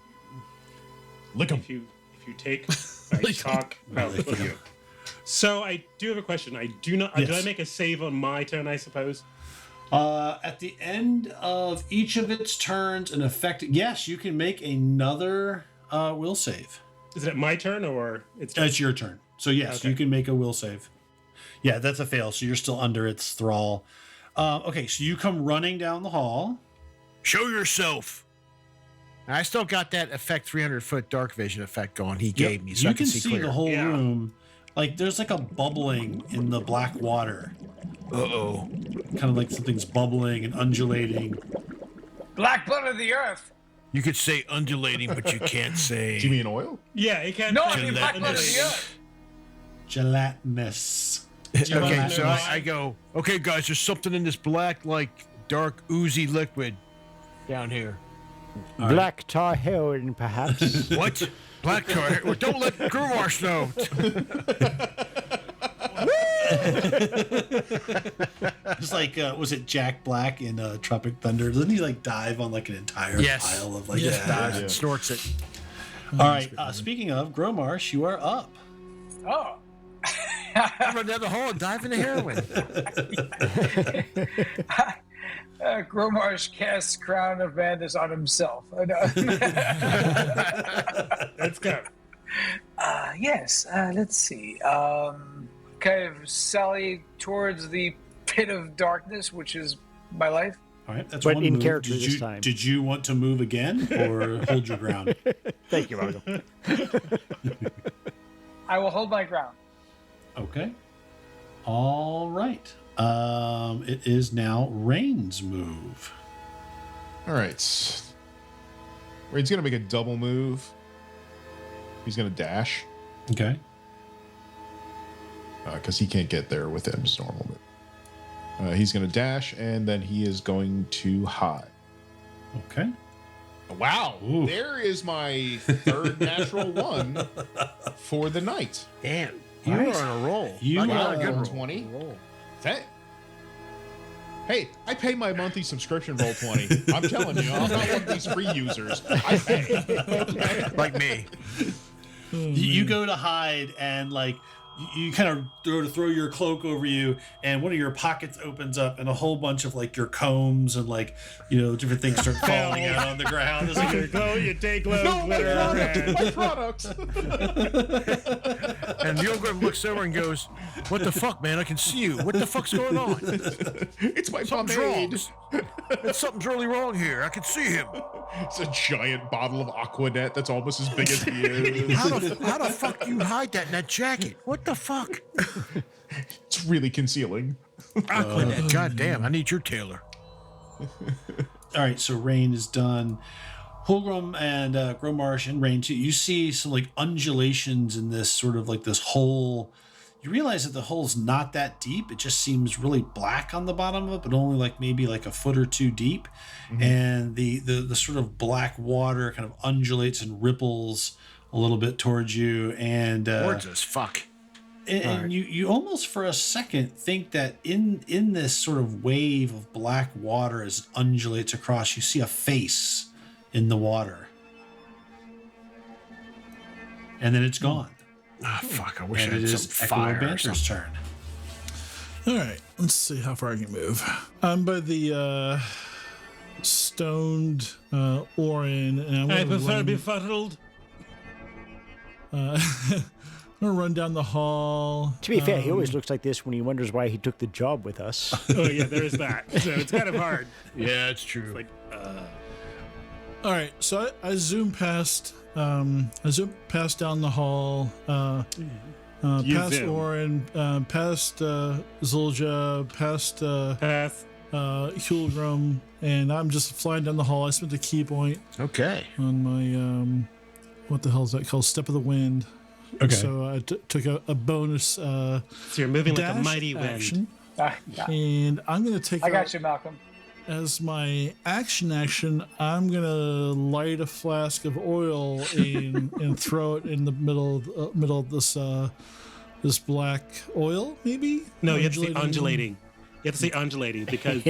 Lick him.
If you take, I talk. Well, look at you. So I do have a question. I do not.
Yes.
Did I make a save on my turn? I suppose.
At the end of each of its turns, an effect. Yes, you can make another will save.
Is it my turn or
It's your turn. So yes,
Okay.
you can make a will save. Yeah, that's a fail. So you're still under its thrall. Okay, so you come running down the hall.
Show yourself. I still got that effect 300-foot dark vision effect going he gave me, so
you
I can see clear.
the whole
Yeah.
room. Like there's like a bubbling in the black water.
Uh-oh.
Kind of like something's bubbling and undulating.
Black blood of the earth.
You could say undulating, but you can't say...
Do you mean oil?
Yeah, it can't.
No, I mean black blood of the earth.
Gelatinous.
Okay, so I go, okay, guys, there's something in this black, dark, oozy liquid down here.
Black tar heroin, perhaps.
What? Black tar? Well, don't let Gromarsh know.
It's like, was it Jack Black in Tropic Thunder? Doesn't he dive on an entire pile of
dives and snorts it.
All right. Speaking of Gromarsh, you are up.
Oh.
I run down the hall and dive into heroin.
Gromarsh casts Crown of Madness on himself.
Let's go.
Yes. Let's see. Kind of sally towards the pit of darkness, which is my life.
All right, that's
But
one
in
move.
character this time.
Did you want to move again or hold your ground?
Thank you, Margo.
I will hold my ground.
Okay. All right. It is now Rain's move.
All right. Rain's gonna make a double move. He's gonna dash
Okay.
because he can't get there with his normal move. He's gonna dash, and then he is going to hide.
Okay.
Wow,
Ooh.
there is my third natural one for the night.
Damn, you
Nice.
are on a roll.
You
Like,
Wow,
are
a
good
roll.
20. Hey, I pay my monthly subscription roll 20. I'm telling you, I'm not one of these free users. I pay.
Like me.
You go to hide and like you kind of throw your cloak over you, and one of your pockets opens up, and a whole bunch of like your combs and like different things start falling out on the ground. It's like
Your clothes, your day clothes,
No, my
glitter.
product, my product.
And the ogre looks over and goes, "What the fuck, man? I can see you. What the fuck's going on?
It's my
Something's wrong.
pomade.
Something's really wrong here. I can see him.
It's a giant bottle of Aquanet that's almost as big as he is.
How the fuck do you hide that in that jacket? What the fuck?
It's really concealing.
Aquanet. God damn, I need your tailor.
All right, so Rain is done. Holgrim and Gromarsh and Rain too. You see some like undulations in this sort of like this hole. You realize that the hole's not that deep. It just seems really black on the bottom of it, but only like maybe like a foot or two deep. Mm-hmm. And the sort of black water kind of undulates and ripples a little bit towards you. And
Towards us, fuck.
And you almost for a second think that in this sort of wave of black water as it undulates across, you see a face in the water. And then it's gone.
Ah, fuck. I wish
And
I
it
had
is
some
Echo
fire or
Banter's
something.
turn.
All right, let's see how far I can move. I'm by the stoned Orin, and
I
I'm
prefer
gonna
befuddled.
I'm gonna run down the hall.
To be fair, he always looks like this when he wonders why he took the job with us.
Oh yeah, there is that. So it's kind of hard.
Yeah, it's true.
Like,
All right, so I zoom past. I zoom past down the hall.
You
Past
zoom.
Orin, past Zulja, past
pass.
Hulgrim, and I'm just flying down the hall. I spent a key point
Okay.
on my what the hell is that called? Step of the Wind.
Okay.
So I took a bonus
So you're moving like a
dash
mighty wind.
action,
Yeah.
and I'm gonna take.
I got you, Malcolm.
As my action, I'm gonna light a flask of oil and throw it in the middle of this black oil, maybe.
No, you have to say undulating. You have to say undulating because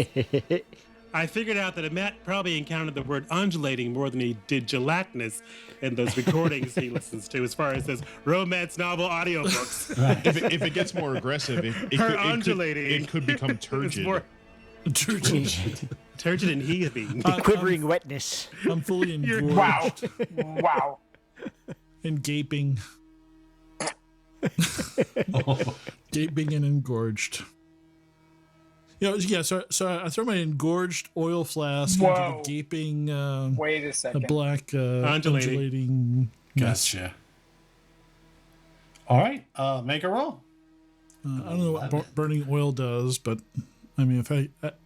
I figured out that Matt probably encountered the word undulating more than he did gelatinous in those recordings he listens to, as far as his romance novel audiobooks.
If it gets more aggressive, it could become
It's
turgid.
more turgid and heaving.
The quivering wetness.
I'm fully engorged
Wow. Wow.
and gaping. Gaping and engorged. So I throw my engorged oil flask
Whoa.
into the gaping,
Wait a
a
second.
black undulating. mess.
Gotcha. All right, make a roll.
I don't know what burning oil does, but I mean, if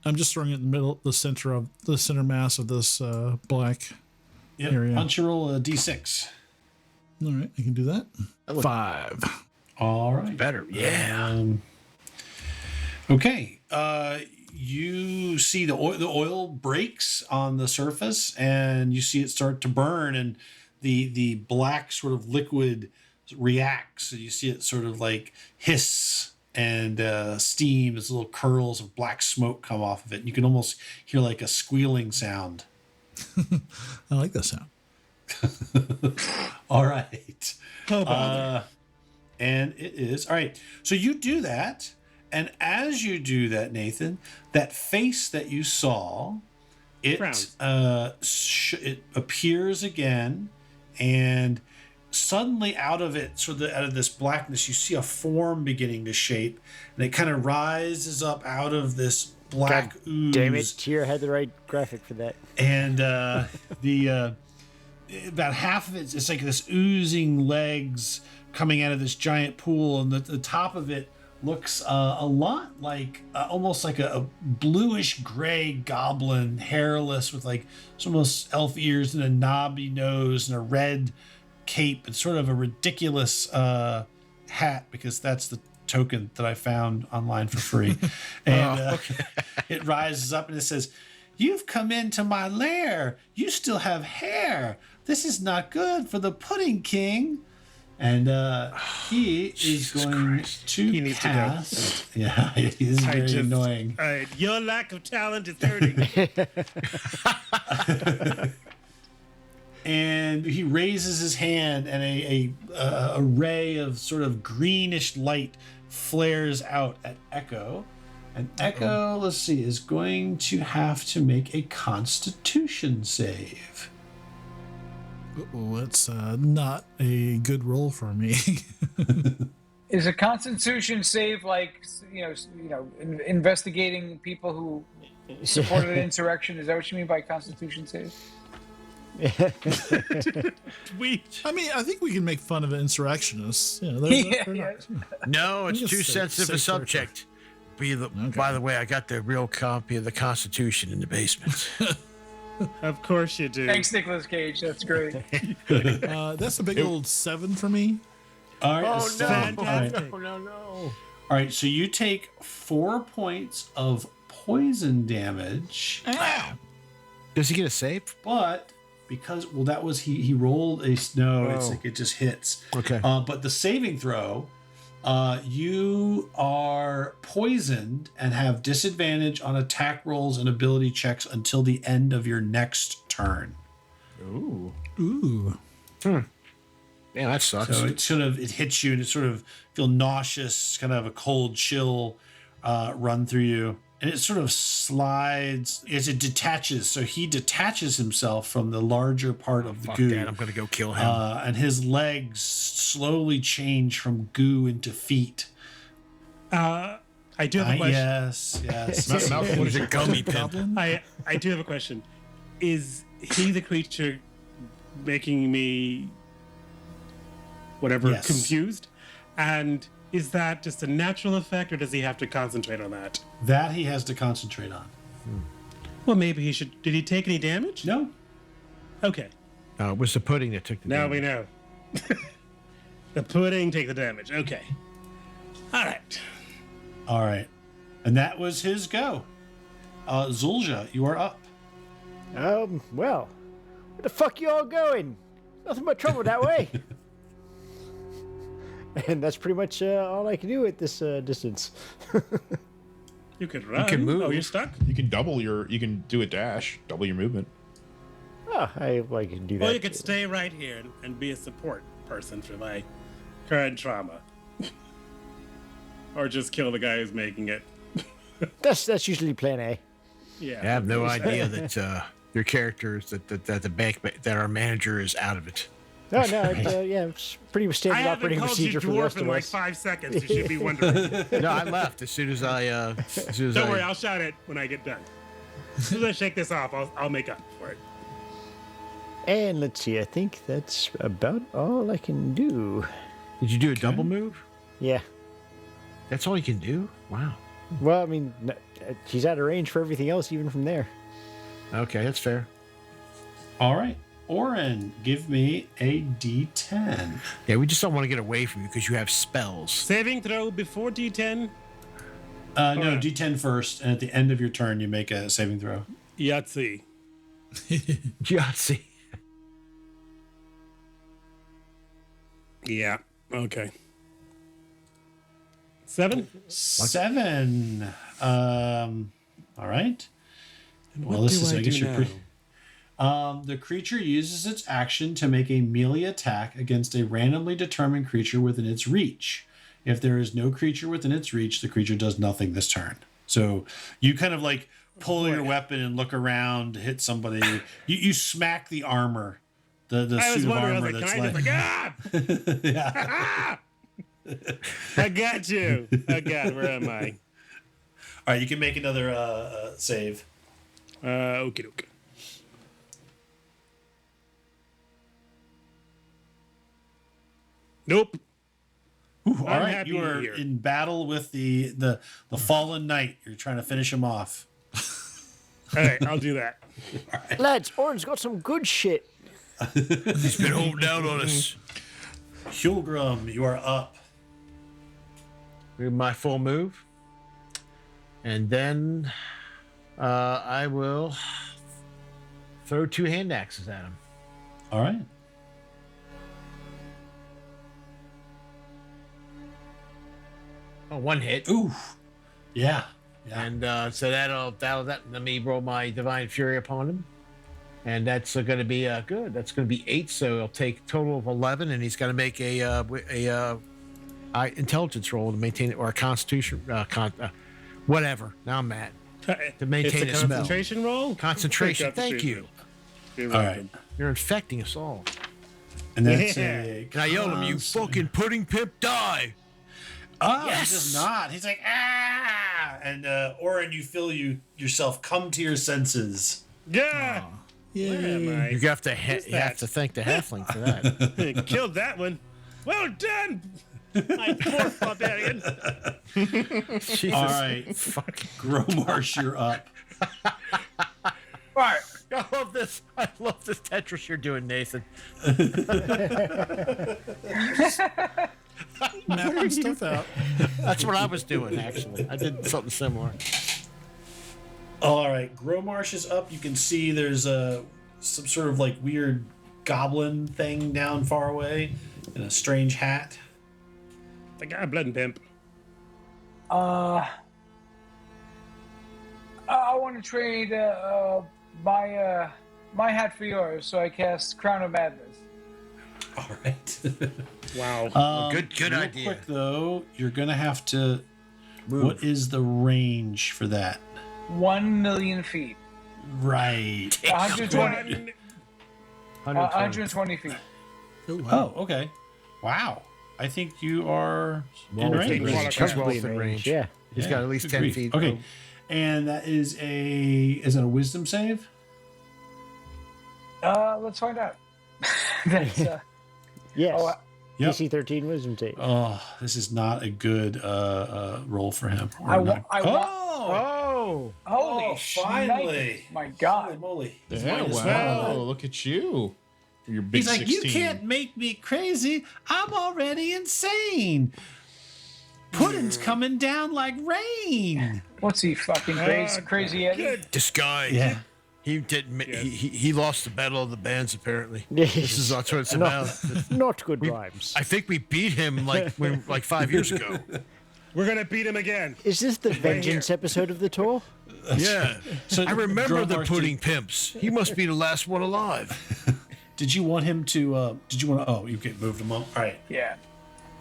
I'm just throwing it in the middle, the center mass of this black
Yep.
area.
Why don't you roll a d6?
All right, I can do that. 5.
All right.
Better. Yeah.
Okay. You see the oil breaks on the surface, and you see it start to burn, and the black sort of liquid reacts. So you see it sort of like hiss and steam as little curls of black smoke come off of it. You can almost hear like a squealing sound.
I like that sound.
All right. And it is. All right. So you do that. And as you do that, Nathan, that face that you saw, it
Frowns.
it appears again, and suddenly out of it, out of this blackness, you see a form beginning to shape, and it kind of rises up out of this black ooze.
Damn it, Tier had the right graphic for that.
And the about half of it's like this oozing legs coming out of this giant pool, and the top of it looks a lot like almost like a bluish gray goblin, hairless, with like almost elf ears and a knobby nose and a red cape and sort of a ridiculous hat, because that's the token that I found online for free. And it rises up and it says, "You've come into my lair. You still have hair. This is not good for the Pudding King." And he is going to cast. Yeah, he is very annoying.
All right, your lack of talent is hurting.
And he raises his hand, and a ray of sort of greenish light flares out at Echo. And Echo, let's see, is going to have to make a Constitution save.
That's not a good roll for me.
Is a Constitution save like investigating people who supported an insurrection? Is that what you mean by Constitution save?
I mean, I think we can make fun of insurrectionists. They're not.
No, it's too sensitive a subject. By the way, I got the real copy of the Constitution in the basement.
Of course you do.
Thanks, Nicolas Cage. That's great.
That's a big old 7 for me.
All right,
Oh, no.
fantastic.
No.
All right, so you take 4 points of poison damage,
Does he get a save?
but because that was he rolled a snow. It's like it just hits.
Okay.
But the saving throw, you are poisoned and have disadvantage on attack rolls and ability checks until the end of your next turn.
Ooh.
Yeah, that sucks.
So it hits you and it sort of feel nauseous, kind of a cold chill run through you. And it sort of slides as it detaches. So he detaches himself from the larger part of the
Fuck
goo.
that, I'm gonna go kill him.
And his legs slowly change from goo into feet.
I do have a question.
Yes.
What is a gummy pimp?
I do have a question. Is he the creature making me
Yes.
confused? And is that just a natural effect, or does he have to concentrate on that?
That he has to concentrate on.
Well, maybe he should. Did he take any damage?
No.
Okay.
It was the pudding that took the
Now
damage.
we know. The pudding take the damage. Okay. All right.
And that was his go. Zulja, you are up.
Well, where the fuck you all going? Nothing but trouble that way. And that's pretty much all I can do at this distance.
You could run.
You can move.
Oh, you're stuck?
You can you can do a dash, double your movement.
Oh, I can do that.
Or you could stay right here and be a support person for my current trauma. Or just kill the guy who's making it.
That's usually plan A.
Yeah.
I have no idea that your characters that our manager is out of it.
No, it's pretty standard operating procedure for the rest
in
of
like
us.
5 seconds. You should be wondering.
No, I left as soon as I.
Don't worry, I'll shout it when I get done. As soon as I shake this off, I'll make up for it.
And let's see, I think that's about all I can do.
Did you do a double move?
Yeah.
That's all you can do? Wow.
Well, I mean, he's out of range for everything else, even from there.
Okay, that's fair.
All right. Orin, give me a D10.
Yeah, we just don't want to get away from you because you have spells.
Saving throw before D10.
No, D10 first, and at the end of your turn, you make a saving throw.
Yahtzee.
Yahtzee.
Yeah. Okay. 7.
7. All right.
What do I do now?
The creature uses its action to make a melee attack against a randomly determined creature within its reach. If there is no creature within its reach, the creature does nothing this turn. So you kind of like pull your weapon and look around, hit somebody. You smack the armor The
I was
suit of
wondering. I
armor
was like,
that's
can I just like,
yeah.
I got you. Oh God, where am I?
All right, you can make another save.
Okay. Nope.
Ooh, all
I'm
right,
happy
you are
here.
in battle with the fallen knight. You're trying to finish him off.
All right, I'll do that.
Lads, Orin's got some good shit.
He's been holding down on us.
Hulgrim, you are up.
With my full move. And then I will throw 2 hand axes at him.
All right.
Oh, 1 hit.
Ooh. Yeah. Yeah.
And so that'll let me roll my divine fury upon him. And that's going to be good. That's going to be 8, so he'll take a total of 11, and he's going to make a intelligence roll to maintain it, or a constitution, whatever. Now I'm mad. To maintain
it's
a
a
smell.
concentration roll.
Concentration. Thank you.
You're
All
welcome.
right.
You're infecting us all.
And that's
Yeah.
a.
And I yelled at him, "You
cons-
fucking pudding pimp, die!"
Oh,
Yes!
he does not. He's like, ah! And Orin, you feel yourself come to your senses.
Yeah. Where am I?
You have to
Who's
you have
that?
to thank the halfling for that.
Killed that one. Well done, my fourth barbarian.
Jesus.
All right.
Fuck.
Gromarsh, you're up.
All right.
I love this. I love this Tetris you're doing, Nathan.
Mapping stuff out.
That's what I was doing, actually. I did something similar.
All right. Gromarsh is up. You can see there's some sort of like weird goblin thing down far away in a strange hat.
The goblin pimp.
I want to trade my hat for yours, so I cast Crown of Madness.
All right.
Wow.
Good
real
idea.
Quick though, you're gonna have to. What is the range for that?
1 million feet.
Right.
120,
120.
120 feet.
Oh, okay. Wow. I think you are in
within
range.
range.
Comfortably
Within
in
range.
range. Yeah.
He's got at least
good
10
grief.
feet.
Okay. And that is is it a wisdom save?
Let's find out. That's,
Yes.
oh,
Yep.
DC 13 wisdom save.
Oh, this is not a good roll for him.
I
Or
wa-
not-
I wa-
oh,
holy
finally.
shite. My
holy
God.
moly. He's
Yeah,
minus
wow.
one.
Look at you. Your big
He's like,
16.
you can't make me crazy. I'm already insane. Pudding's coming down like rain.
What's he fucking crazy Eddie?
This guy,
Yeah.
he didn't. He lost the battle of the bands. Apparently,
Yes.
this is that's what it's about.
Not good rhymes.
I think we beat him like 5 years ago.
We're gonna beat him again.
Is this the Vengeance episode of the tour?
Yeah,
So
I remember the
Gromarsh,
pudding pimps. He must be the last one alive.
Did you want him to? Did you want to? Oh, you get moved him up. All right.
Yeah.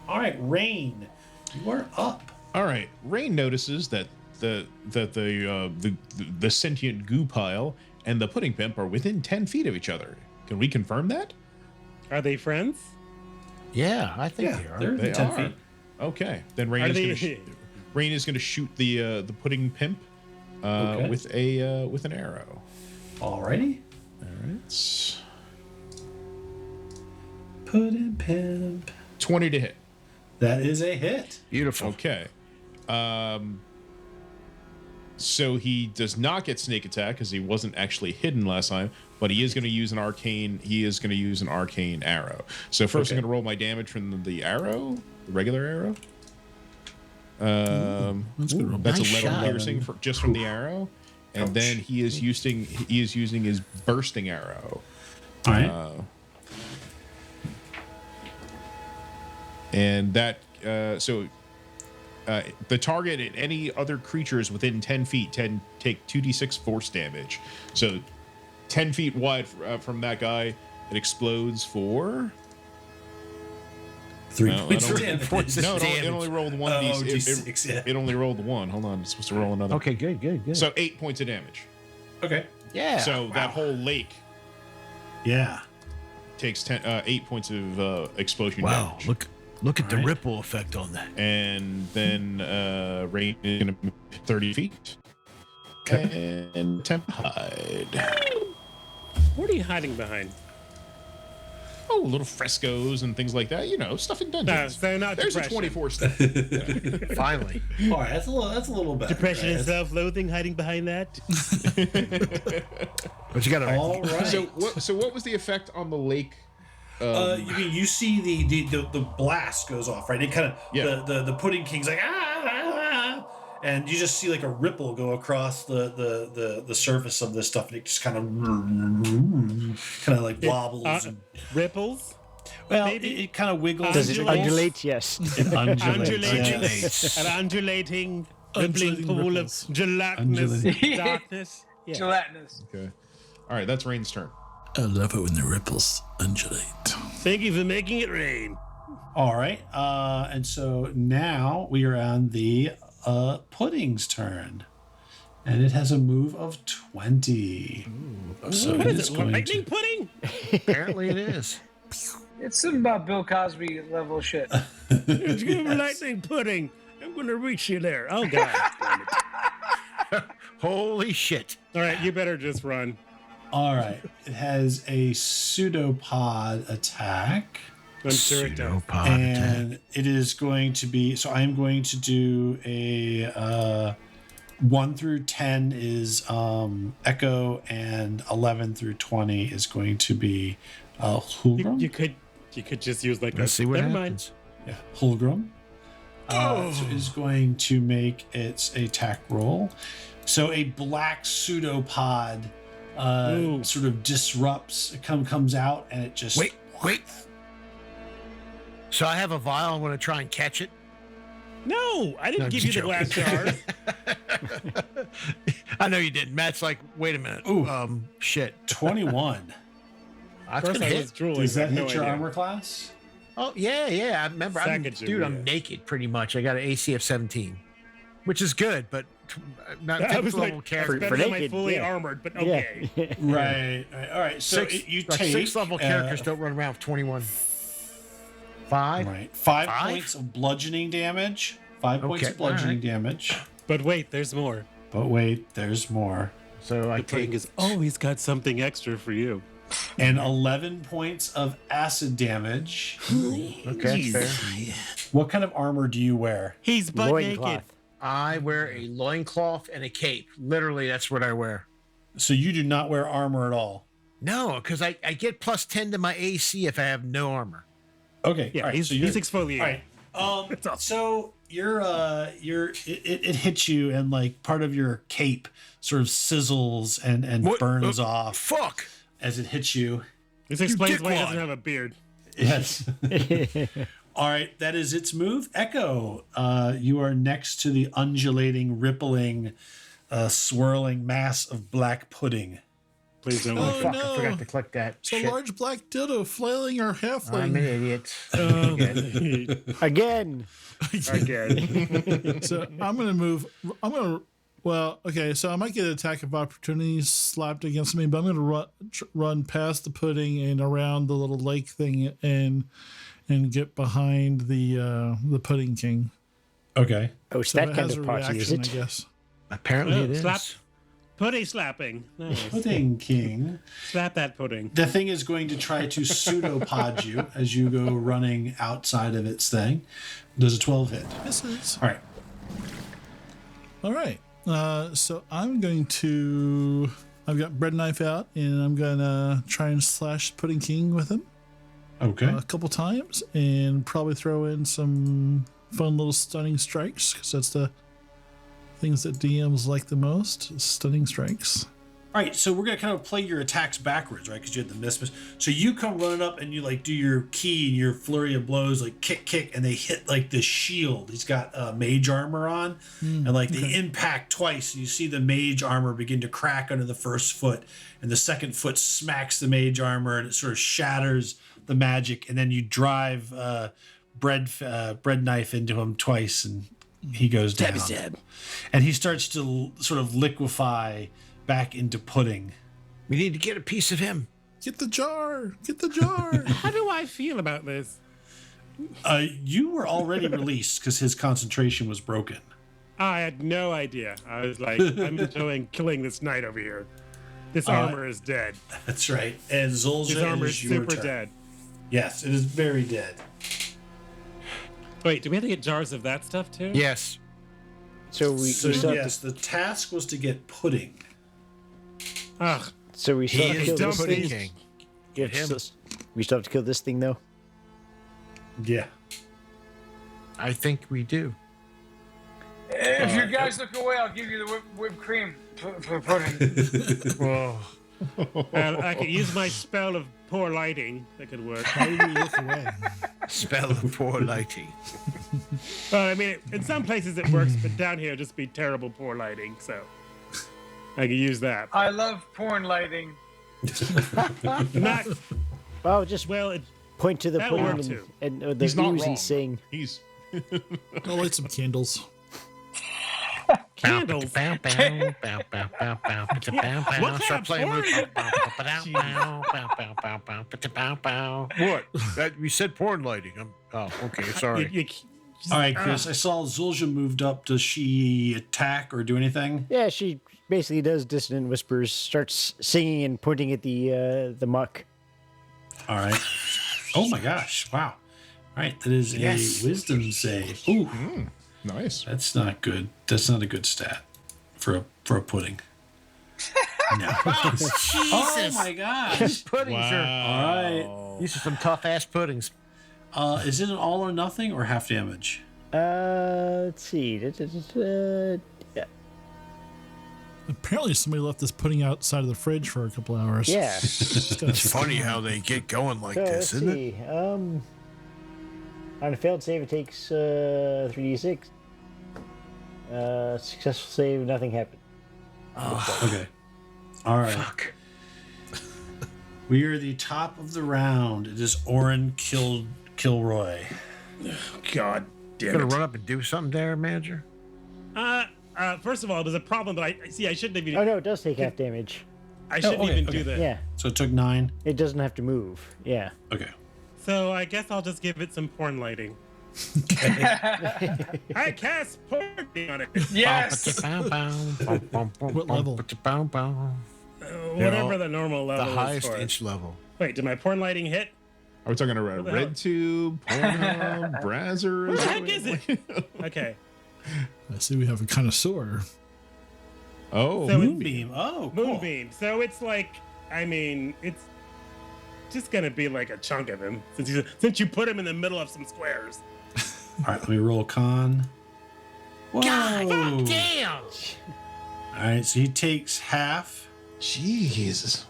All right, Rain, you are up.
All right. Rain notices that the sentient goo pile and the pudding pimp are within 10 feet of each other. Can we confirm that?
Are they friends?
Yeah, I think they are.
They're
They
10
are.
feet.
Okay. Then Rain
Are
is
they-
going to Rain is going to shoot the pudding pimp
Okay.
with an arrow.
Alrighty.
It's
Pudding pimp.
20 to hit.
That is a hit.
Beautiful.
Okay. So he does not get snake attack because he wasn't actually hidden last time, but he is going to use an arcane. He is going to use an arcane arrow. So first, I'm
Okay.
going to roll my damage from the arrow, the regular arrow.
That's a good roll.
That's
Nice
11
shot.
piercing just from the arrow, and then he is using his bursting arrow.
All right.
And that the target and any other creatures within 10 feet take 2d6 force damage. So 10 feet wide from that guy, it explodes for
3
no,
points
I
of
don't-
damage.
no, it only rolled one.
Oh,
of these.
D6, yeah.
It only rolled one. Hold on, it's supposed to roll another.
Okay, good.
So 8 points of damage.
Okay.
Yeah.
So that whole lake
Yeah.
takes 8 points of explosion
Wow,
damage.
look at the ripple effect on that.
And then Rain is going to move 30 feet. Okay. And attempt to hide.
What are you hiding behind?
Oh, little frescoes and things like that. You know, stuff in dungeons.
So not
There's
depression.
a 24 step.
Finally.
All right, that's a little better.
Depression and
guys.
self-loathing hiding behind that.
But you got to.
All right.
So what was the effect on the lake?
You see the blast goes off, right? It kind of the Pudding King's like and you just see like a ripple go across the surface of this stuff, and it just kind of like wobbles.
Ripples.
Well,
maybe?
it kind of wiggles.
Does it undulate? Yes.
It undulates.
Undulates. An undulating, rippling
Undulating
pool
ripples.
of gelatinous darkness. Yeah.
Gelatinous.
Okay. All right, that's Rain's turn.
I love it when the ripples undulate.
Thank you for making it rain.
All right, and so now we are on the Pudding's turn, and it has a move of 20. So
What
it
is
is
it?
going
Lightning
to.
pudding?
Apparently it is.
It's some about Bill Cosby level shit.
It's gonna be lightning pudding. I'm gonna reach you there. Oh god.
Holy shit.
All right, you better just run.
All right, it has a pseudopod attack.
I'm sure it does.
Pseudopod attack.
And it is going to be, so I'm going to do a 1 through 10 is Echo, and 11 through 20 is going to be Hulgrim.
You could just use like
Let's see what
Never
happens.
Yeah, Hulgrim. So it is going to make its attack roll. So a black pseudopod sort of disrupts, comes out, and it just
Wait. So I have a vial. I'm going to try and catch it.
No, I didn't
No,
give you
just
the glass jar.
I know you didn't. Matt's like, wait a minute.
Ooh.
Shit.
21.
That's
First
gonna
I
hit.
was drooling.
Does that
but
hit
no
your
idea.
armor class?
Oh yeah. I remember.
Second you,
I'm
yeah.
naked pretty much. I got an AC of 17, which is good, but not
I was
level
like,
character.
better than my
naked,
fully
yeah.
armored, but okay.
Yeah.
Right. All right. So you take
6 level characters don't run around with 21. 5.
Right. 5
Five?
points of bludgeoning damage. 5 points
Okay,
of bludgeoning
alright.
damage.
But wait, there's more.
But wait, there's more.
So I
The pudding
take.
is always got something extra for you.
And 11 points of acid damage.
Okay, that's fair.
What kind of armor do you wear?
He's butt naked.
Loincloth.
I wear a loincloth and a cape. Literally, that's what I wear.
So you do not wear armor at all.
No, because I get plus 10 to my AC if I have no armor.
Okay.
Yeah,
all right,
he's
so you're,
exfoliating.
all right. So it hits you, and like part of your cape sort of sizzles and
What?
burns off
Fuck.
as it hits you.
This explains why he
dickwad.
doesn't have a beard.
Yes. All right, that is its move. Echo, you are next to the undulating, rippling, swirling mass of black pudding.
Please don't.
Oh,
Fuck,
no.
I forgot to click that.
It's a
Shit.
large black dildo flailing our
I'm an
halfling.
idiot.
Again.
Again.
So I'm going to move. Well, okay, so I might get an attack of opportunity slapped against me, but I'm going to run past the pudding and around the little lake thing and get behind the Pudding King.
Okay.
Oh, it's
So
that
it
kind
has
of
a
pot, is
reaction, I
it?
guess.
Apparently it is.
Slap. Pudding slapping. Nice.
Pudding King.
Slap that pudding.
The thing is going to try to pseudopod you as you go running outside of its thing. Does a 12 hit?
Misses.
All right.
All right. So I'm going to. I've got bread knife out, and I'm going to try and slash Pudding King with him
Okay.
a couple times, and probably throw in some fun little stunning strikes, because that's the things that DMs like the most, stunning strikes.
All right, so we're gonna kind of play your attacks backwards, right? Because you had the miss. So you come running up and you like do your key and your flurry of blows, like kick, and they hit like this shield. He's got mage armor on, and like they impact twice. And you see the mage armor begin to crack under the first foot, and the second foot smacks the mage armor, and it sort of shatters the magic. And then you drive bread knife into him twice, and he goes down. And he starts to sort of liquefy back into pudding.
We need to get a piece of him.
Get the jar. Get the jar.
How do I feel about this?
You were already released because his concentration was broken.
I had no idea. I was like, I'm enjoying killing this knight over here. This armor is dead.
That's right. And Zulja,
His armor is
your
super
turn.
dead.
Yes, it is very dead.
Wait, do we have to get jars of that stuff too?
Yes.
So we
So
still have
yes, the task was to get pudding.
Ugh.
so we still
He
have to
is
kill
the
this
pudding
thing.
king. Get him.
We still have to kill this thing though.
Yeah.
I think we do.
If you guys look away, I'll give you the whipped cream for pudding.
Whoa.
I could use my spell of poor lighting. That could work.
How do we look away?
Spell of poor lighting.
Well, I mean, in some places it works, but down here it'd just be terrible poor lighting. So I could use that.
I love porn lighting.
Not
Well, just
well.
point to the
That
pudding
worked
and,
too.
and the
He's not
ooze
wrong.
and sing.
He's
I'll light some candles.
Candles.
Bow, bow, bow, bow, bow, bow, bow, bow.
What
Start
kind of
playing with
porn?
What? That you said porn lighting. Oh, okay. Sorry.
All right, Chris. I saw Zulja moved up. Does she attack or do anything?
Yeah, she basically does dissonant whispers, starts singing and pointing at the muck.
All right. Oh my gosh! Wow. All right, that is a wisdom save. Ooh,
nice.
that's not good. That's not a good stat for a pudding. No. Oh my gosh!
Puddings are.
All right.
These are some tough ass puddings.
Is it an all or nothing or half damage?
Let's see. Yeah.
Apparently, somebody left this pudding outside of the fridge for a couple hours.
Yeah.
It's funny how they get going like
So
this,
let's
isn't it?
see. On a failed save, it takes 3d6. Successful save, nothing happened.
Okay. All right.
Fuck.
We are the top of the round. It is Orin Killroy.
God damn
Gonna
it.
run up and do something there, manager?
First of all, there's a problem that I shouldn't even.
Oh no, it does take half damage.
I shouldn't
okay,
even
okay.
do that.
Yeah,
So it took 9.
it doesn't have to move. Yeah.
Okay.
So I guess I'll just give it some porn lighting. I cast porn on it.
Yes.
What level?
Whatever the normal
The
level is
highest
for it.
inch level.
Wait, did my porn lighting hit?
Are we talking about
the hell?
RedTube, Pornhub, Browser?
Who the heck is it? Okay.
I see we have a connoisseur.
Oh,
So
Moonbeam. Oh, cool.
Moonbeam. So it's like, I mean, it's just gonna be like a chunk of him since you put him in the middle of some squares.
All right, let me roll con. Whoa.
Damn!
All right, so he takes half.
Jesus.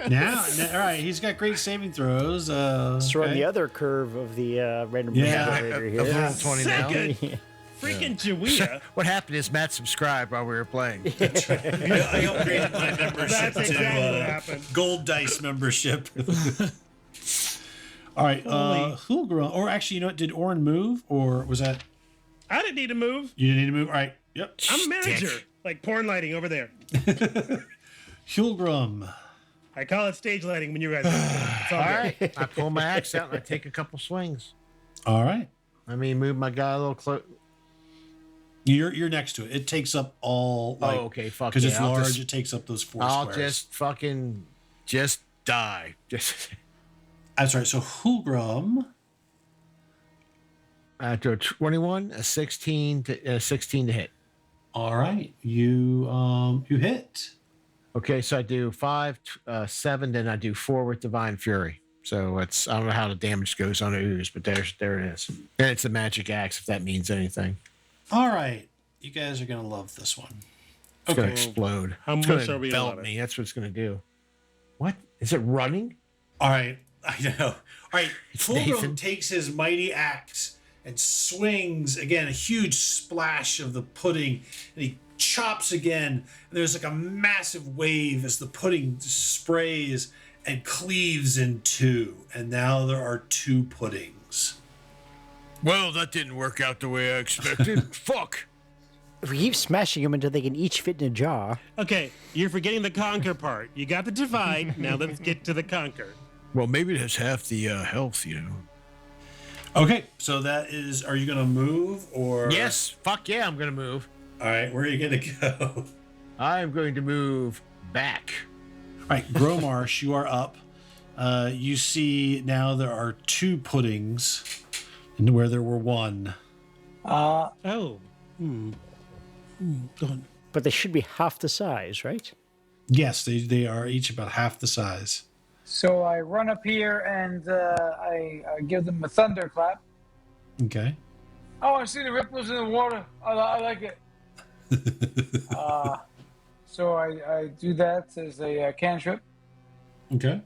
Now, all right, he's got great saving throws.
So we're on
okay.
the other curve of the random
Yeah.
generator
Of
here.
roll 20 now.
Second. Freaking Jawea.
What happened is Matt subscribed while we were playing.
I upgraded my membership
That's exactly what
to
happened.
Gold Dice membership. All right, Hulgrim. Or actually, you know what? Did Orin move, or was that
I didn't need to move.
you didn't need to move? All right. Yep.
I'm a manager. Like porn lighting over there.
Hulgrim.
I call it stage lighting when you guys. It's all
All
good.
right. I pull my axe out and I take a couple swings.
All right.
I mean, move my guy a little close.
You're next to it. It takes up all. Like,
okay, fuck
because
yeah,
it's
I'll
large.
just-
It takes up those 4
I'll
squares.
just die. Just
That's right. So Hulgrim.
after a 21, a 16 to hit.
All right, you hit.
Okay, so I do 5, 7, then I do 4 with Divine Fury. So it's I don't know how the damage goes on the ooze, but there it is. And it's a magic axe if that means anything.
All right, you guys are gonna love this one.
It's gonna
Okay.
explode.
How
It's
much
gonna
are we
envelop
on it?
me. That's what it's gonna do. What? Is it running?
All right, I know. All right,
Nathan.
Fulgrim takes his mighty axe and swings again, a huge splash of the pudding, and he chops again. And there's like a massive wave as the pudding sprays and cleaves in 2, and now there are 2 puddings.
Well, that didn't work out the way I expected. Fuck.
If we keep smashing them until they can each fit in a jar.
Okay, you're forgetting the conquer part. You got the divide. Now let's get to the conquer.
Well, maybe it has half the health,
Okay, so that is. Are you gonna move or?
Yes, fuck yeah, I'm gonna move.
All right, where are you gonna go?
I'm going to move back.
All right, Gromarsh, you are up. You see now there are 2 puddings, where there were 1.
Oh. Go on.
But they should be half the size, right?
Yes, they are each about half the size.
So I run up here and I give them a thunderclap.
Okay.
Oh, I see the ripples in the water. I like it. So I do that as a cantrip.
Okay.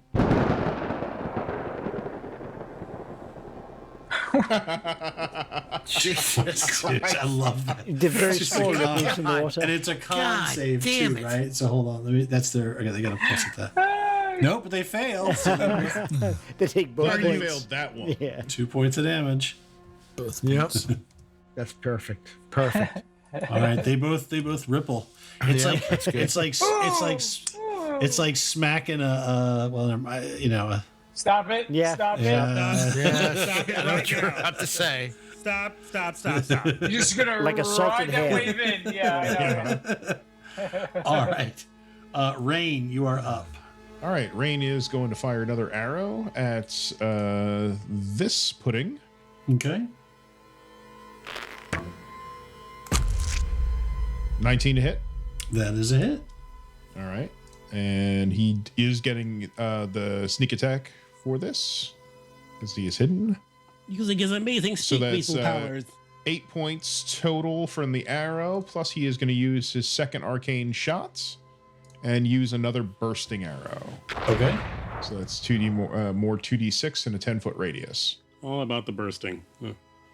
Jesus Christ.
I love that.
The very
It's
small
a con-
ripples in the water.
And it's a con
God
save
damn
too,
it.
right? So hold on. That's their. Okay, they got a plus at that. Nope, they failed.
They take both
Already
points.
failed that one.
Yeah.
2 points of damage.
Both.
Yep. That's perfect. Perfect.
All right, they both ripple. It's like it's like smacking a.
Stop it.
Yeah.
Stop it.
Yeah.
Stop it
I know
right
what you're
now.
about to say.
Stop.
You're just gonna
Like a
ride
salted
that
hare.
wave in. Yeah. I know.
All right, Rain, you are up.
All right, Rain is going to fire another arrow at this pudding.
Okay.
19 to hit.
That is a hit.
All right. And he is getting the sneak attack for this because he is hidden.
Using his amazing
So
sneak
that's
beetle powers.
8 points total from the arrow. Plus, he is going to use his second arcane shot and use another bursting arrow.
Okay.
So that's 2d more 2d6 in a 10-foot radius.
All about the bursting.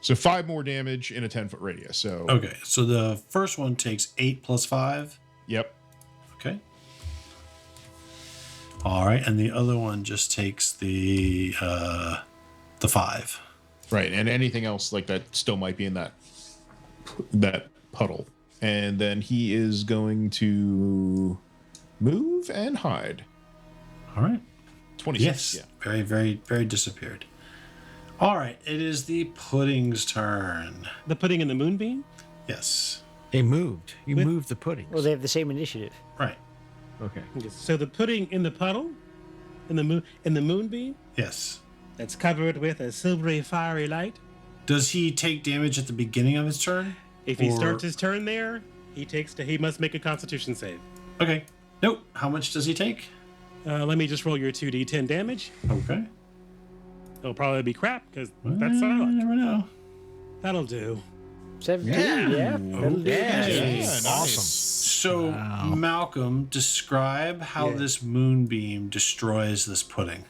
So 5 more damage in a 10-foot radius. So
Okay. So the first one takes 8 plus 5.
Yep.
Okay. All right, and the other one just takes the 5.
Right, and anything else like that still might be in that puddle. And then he is going to move and hide.
All right.
26.
Yes.
Yeah.
Very, very, very disappeared. All right. It is the pudding's turn.
The pudding in the moonbeam?
Yes.
They moved. You moved the puddings.
Well, they have the same initiative.
Right.
Okay.
So the pudding in the puddle? In the moonbeam?
Yes.
That's covered with a silvery fiery light?
Does he take damage at the beginning of his turn?
If he
Or-
starts his turn there, he must make a constitution save.
Okay. Nope. How much does he take?
Let me just roll your 2d10 damage.
Okay.
It'll probably be crap, because
Well,
that's
you
silent.
never know.
That'll do.
17, yeah. That'll do.
Yeah.
nice.
Awesome.
So, Malcolm, describe how
Yeah.
this moonbeam destroys this pudding.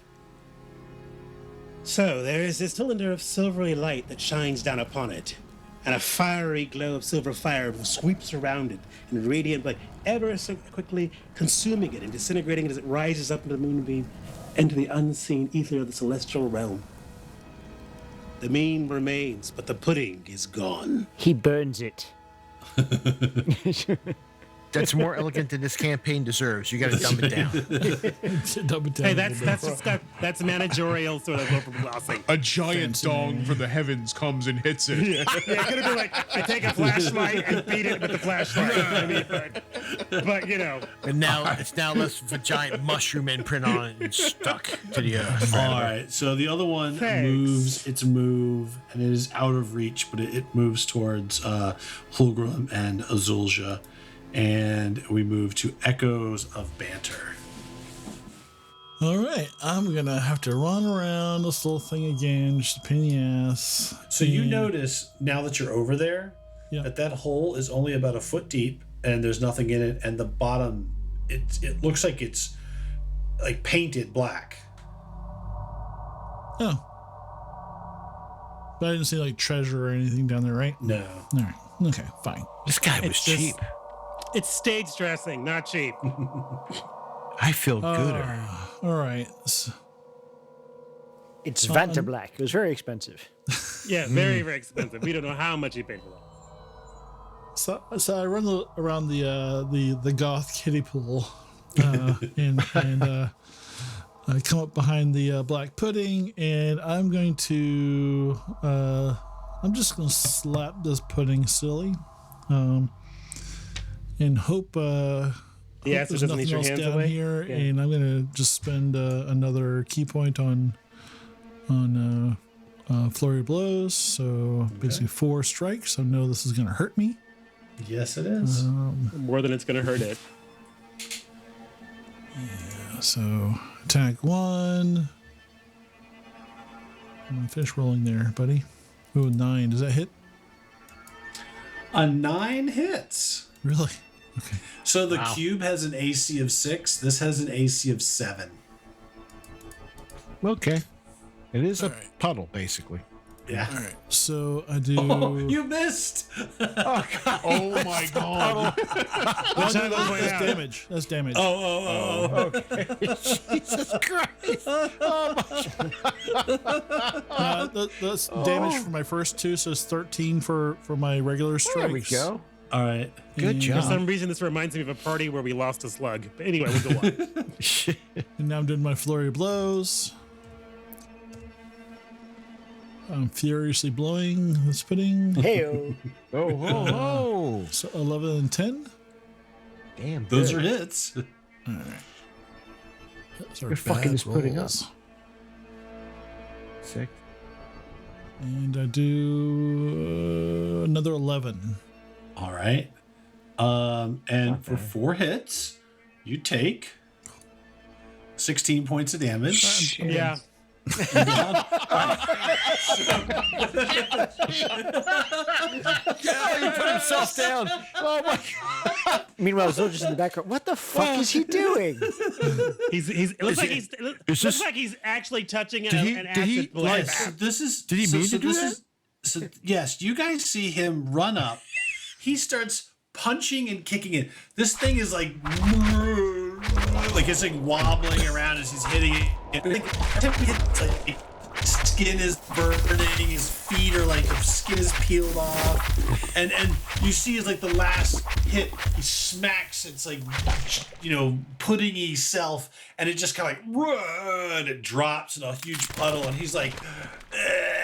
So there is this cylinder of silvery light that shines down upon it, and a fiery glow of silver fire sweeps around it in radiant light, ever so quickly consuming it and disintegrating it as it rises up into the moonbeam, into the unseen ether of the celestial realm. The mean remains, but the pudding is gone.
He burns it.
That's more elegant than this campaign deserves. You got to dumb it down.
Hey, that's managerial sort of overglossing.
A giant dong from the heavens comes and hits it.
Yeah, it could have been like I take a flashlight and beat it with the flashlight. I mean, but you know,
And now it's now less of a giant mushroom imprint on it and stuck to the earth.
All right. So the other one
Thanks.
moves its move, and it is out of reach, but it moves towards Hulgrim and Azulja. And we move to Echoes of Banter.
All right, I'm gonna have to run around this little thing again, just a pain in the ass.
So you notice now that you're over there
Yeah.
that hole is only about a foot deep, and there's nothing in it, and the bottom it looks like it's like painted black.
Oh, but I didn't see like treasure or anything down there, right?
No.
All right, okay, fine.
This guy was
It's just-
cheap.
it's stage dressing, not cheap.
I feel gooder.
All right,
It's Vanta Black. It was very expensive.
Yeah, very, very expensive. We don't know how much he paid for that.
So I run around the goth kiddie pool, and I come up behind the black pudding, and I'm just gonna slap this pudding silly, and hope
The acid
there's
doesn't
nothing
eat your
else
hands
down
away?
here,
Yeah.
and I'm gonna just spend another key point on flurry of blows. So basically 4 strikes. I know this is gonna hurt me.
Yes, it is.
More than it's going to hurt it.
So attack 1. I'm gonna finish rolling there, buddy. Ooh, 9. Does that hit?
A 9 hits.
Really? Okay.
So the cube has an AC of 6. This has an AC of 7.
Okay. It is a puddle, basically.
Yeah.
All right. So I do.
Oh, you missed.
Oh my god.
Well, no, that's damage. That's damage.
Oh.
Jesus Christ.
That's damage for my first 2, so it's 13 for my regular strikes.
There we go.
All right.
Good
And-
For
job.
some reason, this reminds me of a party where we lost a slug. But anyway, we'll go on.
And now I'm doing my flurry of blows. I'm furiously blowing this pudding.
Heyo.
Oh.
So 11 and 10.
Damn.
Those
good.
are hits.
Those are
You're fucking
bad
this pudding up.
rolls.
Sick.
And I do another 11.
All right. And for 4 hits, you take 16 points of damage.
Yeah.
He put himself down. Oh my god.
Meanwhile, Zildjian's in the background. What the fuck is he doing?
It looks like he's actually touching an acid blade.
Yes, this is.
Did he mean to do
this
that?
is- so yes, you guys see him run up. He starts punching and kicking it. This thing is like it's like wobbling around as he's hitting it. It's like skin is burning. His feet are like the skin is peeled off, and you see is like the last hit. He smacks. It's like puddingy self, and it just kind of like it drops in a huge puddle, and he's like,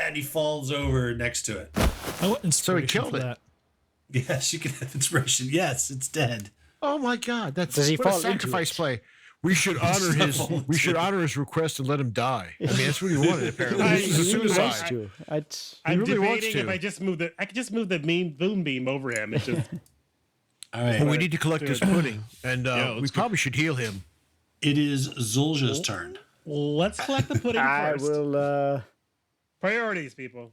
and he falls over next to it.
I want inspiration
killed
for
it.
that.
Yes, you can have inspiration. Yes, it's dead.
Oh my god. That's
Does he
what a
fall into
sacrifice
it?
play. We should honor his request and let him die. I mean, that's what he wanted apparently. This is a
He really wants
suicide.
to.
I'm
really wants
debating
to.
if I could just move the boom beam over him. It just
All right.
Well, we need to collect this pudding, and we probably should heal him.
It is Zulja's turn.
let's collect the pudding
I
first.
will.
Priorities, people.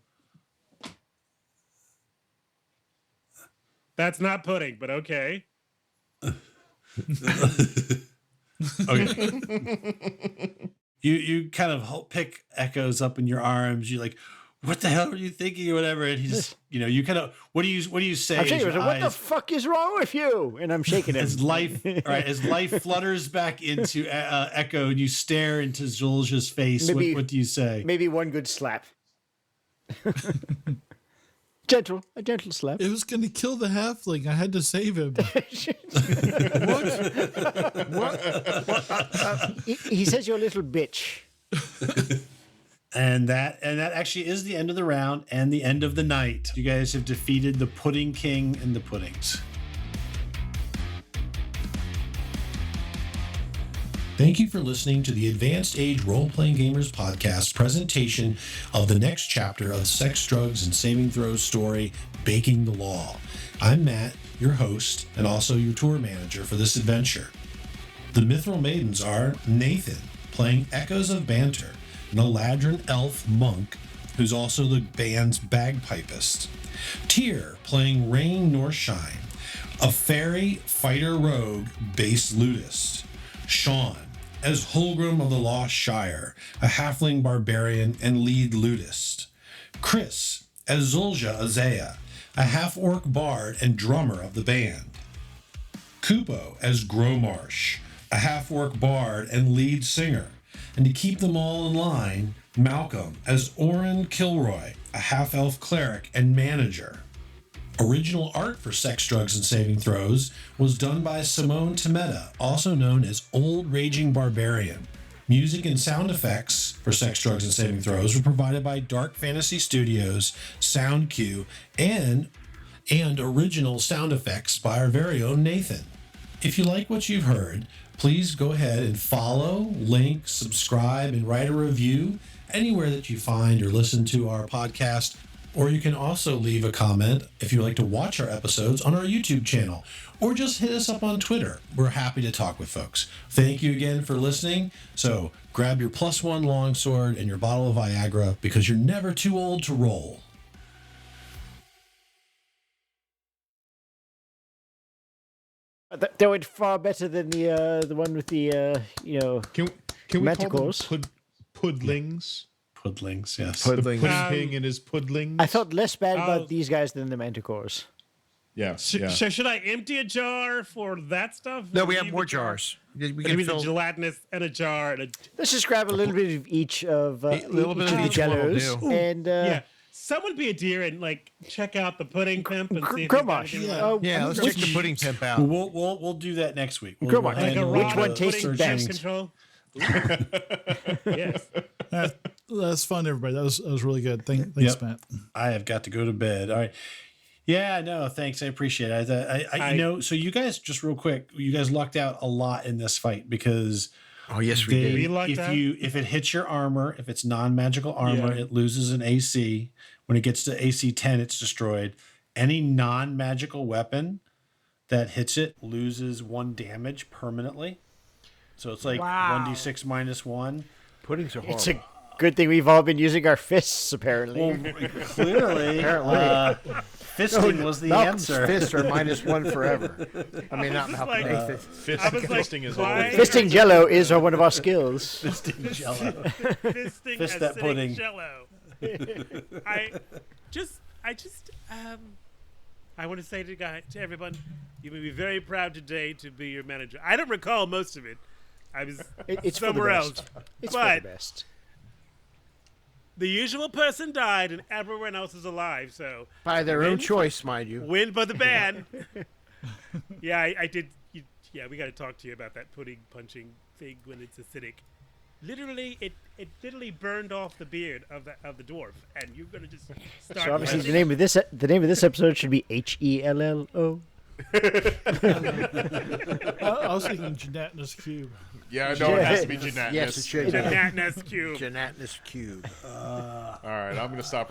That's not pudding, but okay.
Okay. you kind of pick Echoes up in your arms. You're like, what the hell are you thinking or whatever? And he's, you kind of, what do you say?
I'm
as
shaking.
your
What the
eyes-
fuck is wrong with you? And I'm shaking him.
as life, all right, as life flutters back into Echo, and you stare into Zulja's face.
Maybe-
What do you say?
Maybe one good slap. A gentle slap.
It was going to kill the halfling. I had to save him.
He says you're a little bitch.
And that actually is the end of the round and the end of the night. You guys have defeated the Pudding King and the Puddings. Thank you for listening to the Advanced Age Role Playing Gamers podcast presentation of the next chapter of Sex, Drugs, and Saving Throws story, Baking the Law. I'm Matt, your host, and also your tour manager for this adventure. The Mithril Maidens are Nathan, playing Echoes of Banter, an Eladrin elf monk who's also the band's bagpipist. Tyr, playing Rain Nor Shine, a fairy fighter rogue bass lutist. Sean, as Holgrim of the Lost Shire, a halfling barbarian and lead lutist. Chris, as Zulja Azea, a half-orc bard and drummer of the band. Kupo, as Gromarsh, a half-orc bard and lead singer. And to keep them all in line, Malcolm, as Orin Killroy, a half-elf cleric and manager. Original art for Sex, Drugs, and Saving Throws was done by Simone Temeta, also known as Old Raging Barbarian. Music and sound effects for Sex, Drugs, and Saving Throws were provided by Dark Fantasy Studios, SoundQ, and original sound effects by our very own Nathan. If you like what you've heard, please go ahead and follow, link, subscribe, and write a review anywhere that you find or listen to our podcast. Or you can also leave a comment if you'd like to watch our episodes on our YouTube channel, or just hit us up on Twitter. We're happy to talk with folks. Thank you again for listening. So grab your +1 longsword and your bottle of Viagra, because you're never too old to roll.
That went far better than the one with the
Can we
manticores.
call them pudlings?
Pudlings, yes.
The pudding king and his pudlings.
I thought less bad about these guys than the manticores.
Yeah.
So should I empty a jar for that stuff?
No,
Or
we have
leave
more
the jar?
jars. We
Give
can
me the
fill
gelatinous and a jar. And
Let's just grab a little bit of each of
a little bit
each
of
the
each one will
jellos,
do.
and
yeah. Someone be a dear and like check out the pudding pimp and see if
come
he's got
on.
anything
Yeah.
left.
Yeah, let's check the pudding temp out.
We'll do that next week.
Come on.
handle
Like a
all
rod
one
the
tastes
pudding
searching.
best?
control. Yes.
That's fun, everybody. That was really good. Thanks, Matt.
I have got to go to bed. All right. Yeah, no, thanks. I appreciate it. I so you guys, just real quick, you guys lucked out a lot in this fight, because
Oh, yes, we did.
We lucked out?
if it hits your armor, if it's non-magical armor,
Yeah.
it loses an AC. When it gets to AC 10, it's destroyed. Any non-magical weapon that hits it loses 1 damage permanently. So it's like 1d6 minus 1.
Puddings are horrible.
it's a good thing we've all been using our fists, apparently.
Well, clearly, fisting was the
Malcolm's
answer.
fists are -1 forever. I mean, not
just
Malcolm.
like-
Nathan.
Fist,
I was like,
fisting is
why-
always
Fisting Jello is one of our skills.
Fisting Jello.
Fisting
Fist
acidic
that pudding.
Jello. I want to say to everyone, you may be very proud today to be your manager. I don't recall most of it. I was
It's for the
somewhere
best.
else.
It's for
But
the best.
the usual person died and everyone else is alive, so
By their own choice, mind you.
win by the band. Yeah, I did. Yeah, we got to talk to you about that pudding punching thing when it's acidic. Literally, it literally burned off the beard of the dwarf, and you're gonna just start.
So obviously,
punching.
the name of this episode should be HELLO.
I was thinking Genatlous Cube.
Yeah, I know it has to be Genatlous.
Yes, it should be.
Genatlous cube.
Genatlous Cube.
All right, I'm going to stop